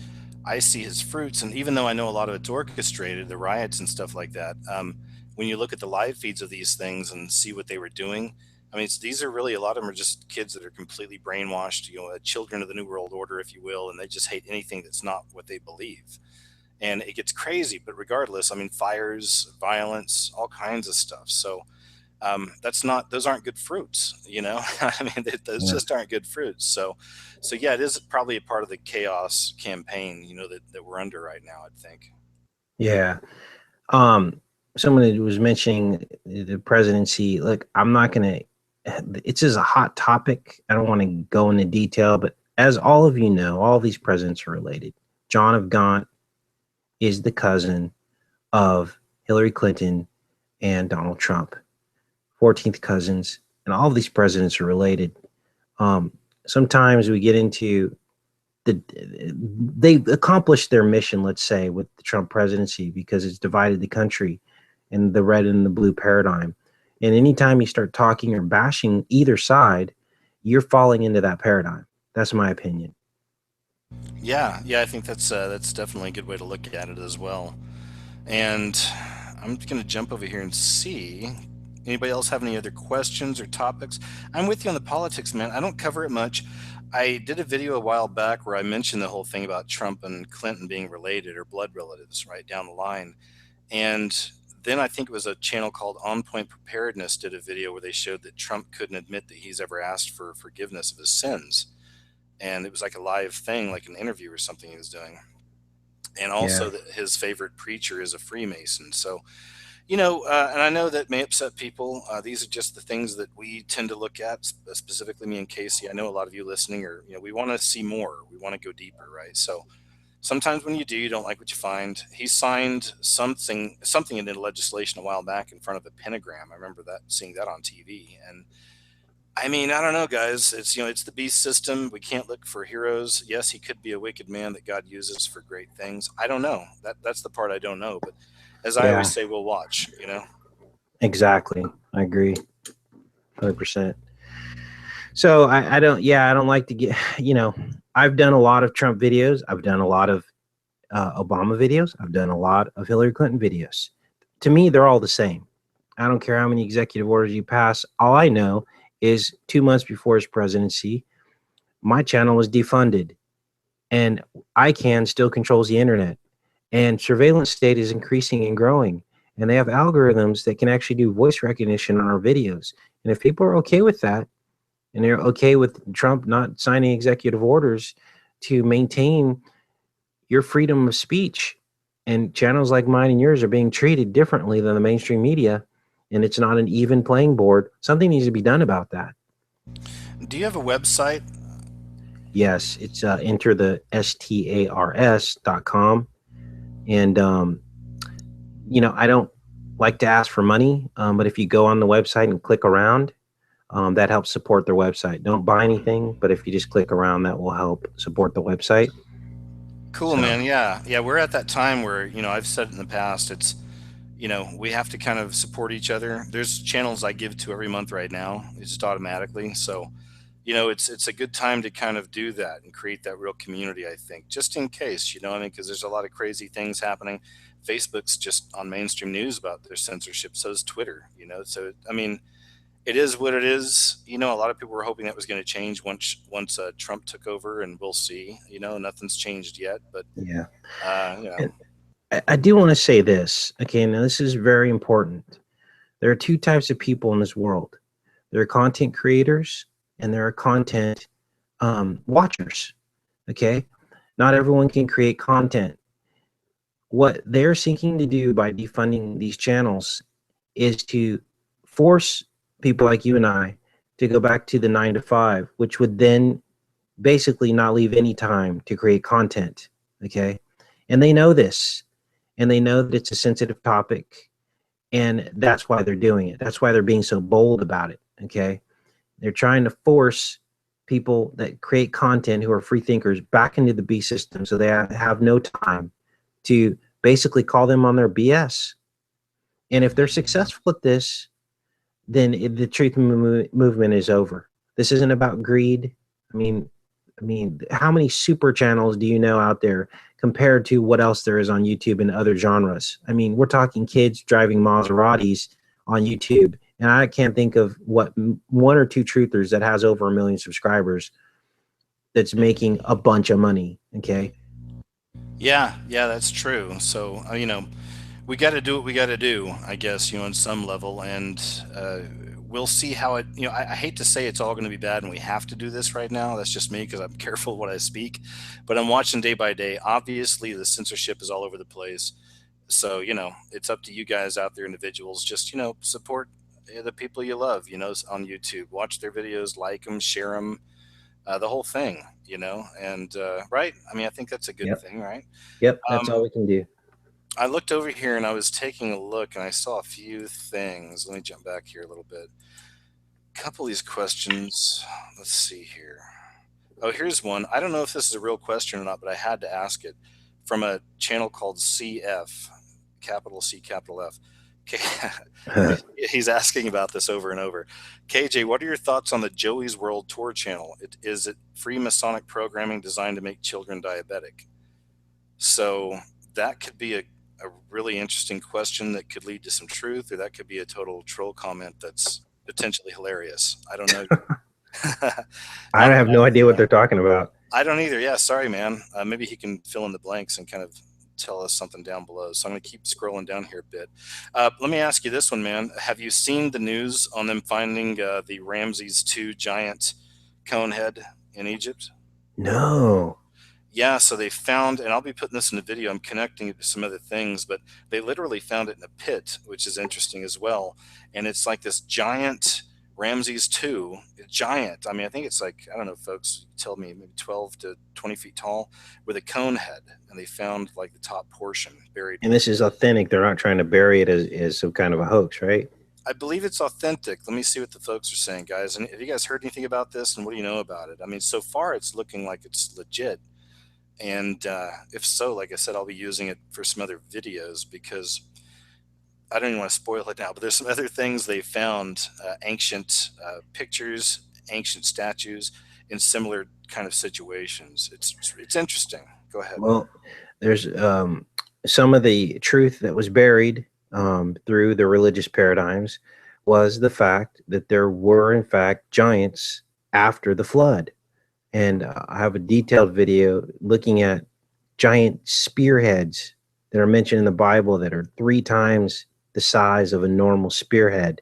I see his fruits. And even though I know a lot of it's orchestrated, the riots and stuff like that, when you look at the live feeds of these things and see what they were doing, I mean, these are really, a lot of them are just kids that are completely brainwashed, children of the New World Order, if you will, and they just hate anything that's not what they believe. And it gets crazy. But regardless, I mean, fires, violence, all kinds of stuff. So, that's not those aren't good fruits. I mean, those Yeah. just aren't good fruits. So yeah, it is probably a part of the chaos campaign, that we're under right now, I think. Yeah. Someone was mentioning the presidency. Look, I'm not going to, it's just a hot topic. I don't want to go into detail, but as all of you know, all these presidents are related. John of Gaunt is the cousin of Hillary Clinton and Donald Trump, 14th cousins, and all of these presidents are related. Sometimes we get into they accomplished their mission, let's say, with the Trump presidency because it's divided the country in the red and the blue paradigm. And anytime you start talking or bashing either side, you're falling into that paradigm. That's my opinion. Yeah, I think that's definitely a good way to look at it as well. And I'm going to jump over here and see. Anybody else have any other questions or topics? I'm with you on the politics, man. I don't cover it much. I did a video a while back where I mentioned the whole thing about Trump and Clinton being related or blood relatives right down the line. And then I think it was a channel called On Point Preparedness did a video where they showed that Trump couldn't admit that he's ever asked for forgiveness of his sins. And it was like a live thing, like an interview or something he was doing. And Yeah. also that his favorite preacher is a Freemason. So And I know that may upset people. These are just the things that we tend to look at, specifically me and Casey. I know a lot of you listening are, we want to see more. We want to go deeper, right? So sometimes when you do, you don't like what you find. He signed something into legislation a while back in front of a pentagram. I remember seeing that on TV. And I mean, I don't know, guys. It's the beast system. We can't look for heroes. Yes, he could be a wicked man that God uses for great things. I don't know. That's the part I don't know. But as I Yeah, always say, we'll watch. exactly. I agree, 100%. So I don't like to get, I've done a lot of Trump videos. I've done a lot of Obama videos. I've done a lot of Hillary Clinton videos. To me, they're all the same. I don't care how many executive orders you pass. All I know is 2 months before his presidency, my channel was defunded, and ICANN still controls the internet. And surveillance state is increasing and growing. And they have algorithms that can actually do voice recognition on our videos. And if people are okay with that, and they're okay with Trump not signing executive orders to maintain your freedom of speech, and channels like mine and yours are being treated differently than the mainstream media, and it's not an even playing board, something needs to be done about that. Do you have a website? Yes, it's enter the stars.com. And I don't like to ask for money, but if you go on the website and click around, that helps support their website. Don't buy anything, but if you just click around, that will help support the website. Cool, So man. Yeah. Yeah. We're at that time where, I've said it in the past, we have to kind of support each other. There's channels I give to every month right now. It's just automatically. So, it's a good time to kind of do that and create that real community, I think, just in case, because there's a lot of crazy things happening. Facebook's just on mainstream news about their censorship. So is Twitter. So, I mean, it is what it is. A lot of people were hoping that was going to change once Trump took over, and we'll see. Nothing's changed yet, but yeah. uh, you know, And I do want to say this. Okay, now this is very important. There are two types of people in this world. There are content creators and there are content watchers. Okay, not everyone can create content. What they're seeking to do by defunding these channels is to force people like you and I to go back to the 9 to 5, which would then basically not leave any time to create content. Okay, and they know this, and they know that it's a sensitive topic, and that's why they're doing it. That's why they're being so bold about it. Okay, they're trying to force people that create content who are free thinkers back into the B system, so they have no time to basically call them on their BS. And if they're successful at this, then the truth movement is over. This isn't about greed. I mean, how many super channels do you know out there compared to what else there is on YouTube and other genres? I mean, we're talking kids driving Maseratis on YouTube, and I can't think of what one or two truthers that has over 1 million subscribers that's making a bunch of money. Okay, yeah, yeah, that's true. So, we got to do what we got to do, I guess, on some level. And we'll see how I hate to say it's all going to be bad and we have to do this right now. That's just me because I'm careful what I speak. But I'm watching day by day. Obviously, the censorship is all over the place. So, it's up to you guys out there, individuals. Just, support the people you love, on YouTube. Watch their videos, like them, share them, the whole thing, and right. I mean, I think that's a good yep, thing, right? yep, that's Um, all we can do. I looked over here and I was taking a look and I saw a few things. Let me jump back here a little bit. A couple of these questions. Let's see here. Oh, here's one. I don't know if this is a real question or not, but I had to ask it from a channel called CF, capital C, capital F. He's asking about this over and over. KJ, what are your thoughts on the Joey's World Tour channel? Is it free Masonic programming designed to make children diabetic? So that could be a really interesting question that could lead to some truth, or that could be a total troll comment that's potentially hilarious. I don't know. I Not have no idea what they're talking about. I don't either. Yeah, sorry, man. Maybe he can fill in the blanks and kind of tell us something down below. So I'm going to keep scrolling down here a bit. Let me ask you this one, man. Have you seen the news on them finding the Ramses II giant cone head in Egypt? No. Yeah, so they found, and I'll be putting this in the video, I'm connecting it to some other things, but they literally found it in a pit, which is interesting as well. And it's like this giant Ramses 2, giant. I mean, I think it's like, I don't know, folks, tell me, maybe 12 to 20 feet tall with a cone head. And they found like the top portion buried. And this is authentic. They're not trying to bury it as some kind of a hoax, right? I believe it's authentic. Let me see what the folks are saying, guys. And have you guys heard anything about this? And what do you know about it? I mean, so far it's looking like it's legit. And if so, like I said, I'll be using it for some other videos because I don't even want to spoil it now. But there's some other things they found, ancient pictures, ancient statues in similar kind of situations. It's interesting. Go ahead. Well, there's some of the truth that was buried through the religious paradigms was the fact that there were, in fact, giants after the flood. And I have a detailed video looking at giant spearheads that are mentioned in the Bible that are 3 times the size of a normal spearhead.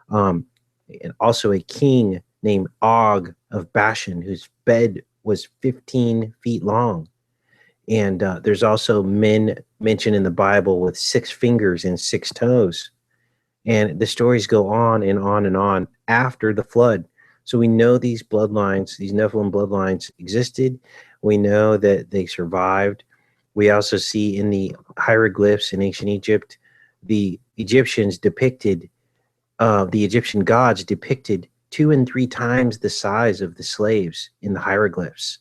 And also a king named Og of Bashan, whose bed was 15 feet long. And there's also men mentioned in the Bible with 6 fingers and 6 toes. And the stories go on and on and on after the flood. So we know these bloodlines, these Nephilim bloodlines existed. We know that they survived. We also see in the hieroglyphs in ancient Egypt, the Egyptians depicted, the Egyptian gods depicted 2 and 3 times the size of the slaves in the hieroglyphs.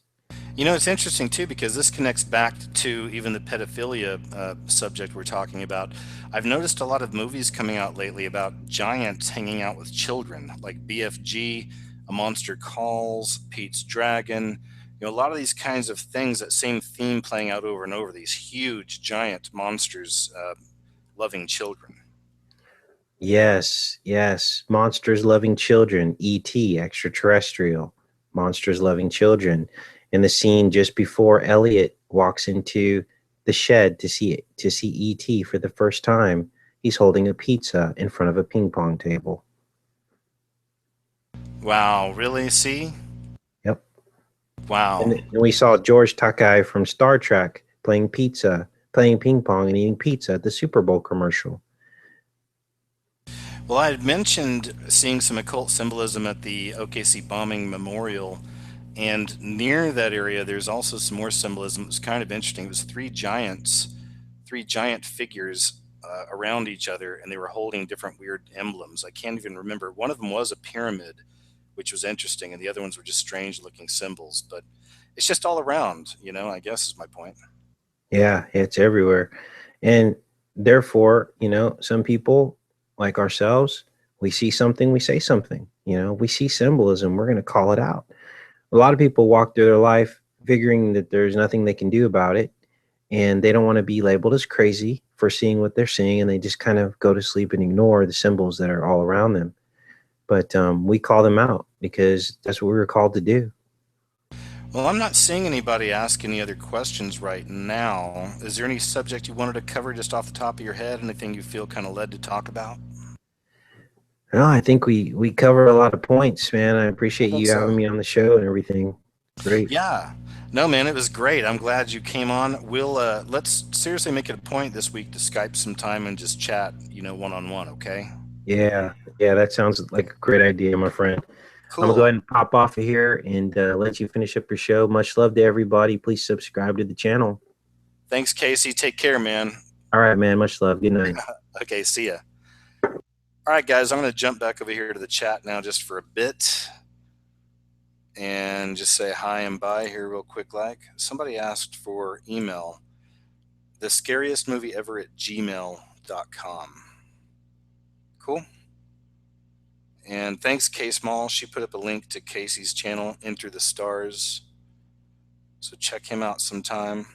You know, it's interesting too because this connects back to even the pedophilia subject we're talking about. I've noticed a lot of movies coming out lately about giants hanging out with children, like BFG, A Monster Calls, Pete's Dragon. You know, a lot of these kinds of things, that same theme playing out over and over, these huge giant monsters loving children. Yes, yes. Monsters loving children, E.T., extraterrestrial, monsters loving children. In the scene just before Elliot walks into the shed to see E.T. for the first time, he's holding a pizza in front of a ping pong table. Wow, really? See? Yep. Wow. And we saw George Takai from Star Trek playing ping pong and eating pizza at the Super Bowl commercial. Well, I had mentioned seeing some occult symbolism at the OKC bombing memorial, and near that area, there's also some more symbolism. It was kind of interesting. It was three giants, 3 giant figures around each other, and they were holding different weird emblems. I can't even remember. One of them was a pyramid, which was interesting, and the other ones were just strange looking symbols. But it's just all around, I guess is my point. Yeah, it's everywhere. And therefore, some people like ourselves, we see something, we say something. We see symbolism, we're going to call it out. A lot of people walk through their life figuring that there's nothing they can do about it, and they don't want to be labeled as crazy for seeing what they're seeing, and they just kind of go to sleep and ignore the symbols that are all around them. But we call them out because that's what we were called to do. Well, I'm not seeing anybody ask any other questions right now. Is there any subject you wanted to cover just off the top of your head? Anything you feel kind of led to talk about? No, I think we covered a lot of points, man. I I appreciate think you so. having me on the show and everything. Great. Yeah. No, man, it was great. I'm glad you came on. Let's seriously make it a point this week to Skype some time and just chat, one on one, okay? Yeah, yeah, that sounds like a great idea, my friend. I'm gonna go Cool. ahead and pop off of here and let you finish up your show. Much love to everybody. Please subscribe to the channel. Thanks, Casey. Take care, man. All right, man. Much love. Good night. Okay, see ya. All right, guys, I'm going to jump back over here to the chat now just for a bit and just say hi and bye here real quick. Like somebody asked for email, the scariest movie ever at gmail.com. Cool. And thanks, K Small. She put up a link to Casey's channel, Enter the Stars. So check him out sometime.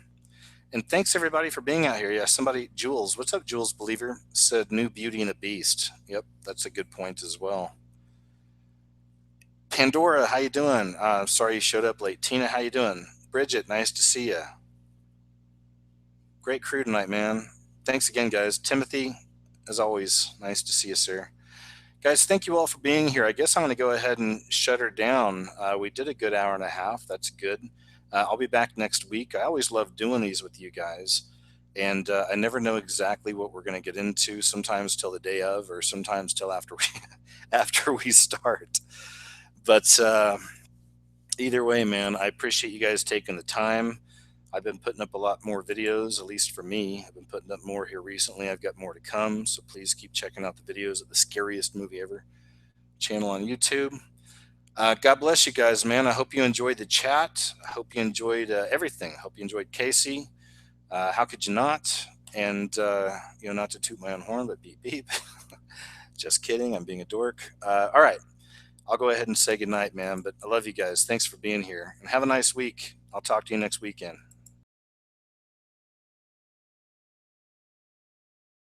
And thanks everybody for being out here. Yeah, somebody, Jules, what's up, Jules Believer, said new Beauty and a Beast. Yep, that's a good point as well. Pandora, how you doing? Sorry you showed up late. Tina, how you doing? Bridget, nice to see you. Great crew tonight, man. Thanks again, guys. Timothy, as always, nice to see you, sir. Guys, thank you all for being here. I guess I'm going to go ahead and shut her down. We did a good hour and a half. That's good. I'll be back next week. I always love doing these with you guys. And I never know exactly what we're going to get into, sometimes till the day of, or sometimes till after after we start. But either way, man, I appreciate you guys taking the time. I've been putting up a lot more videos, at least for me. I've been putting up more here recently. I've got more to come. So please keep checking out the videos of the Scariest Movie Ever channel on YouTube. God bless you guys, man. I hope you enjoyed the chat. I hope you enjoyed everything. I hope you enjoyed Casey. How could you not? And, not to toot my own horn, but beep, beep. Just kidding. I'm being a dork. All right. I'll go ahead and say goodnight, man. But I love you guys. Thanks for being here and have a nice week. I'll talk to you next weekend.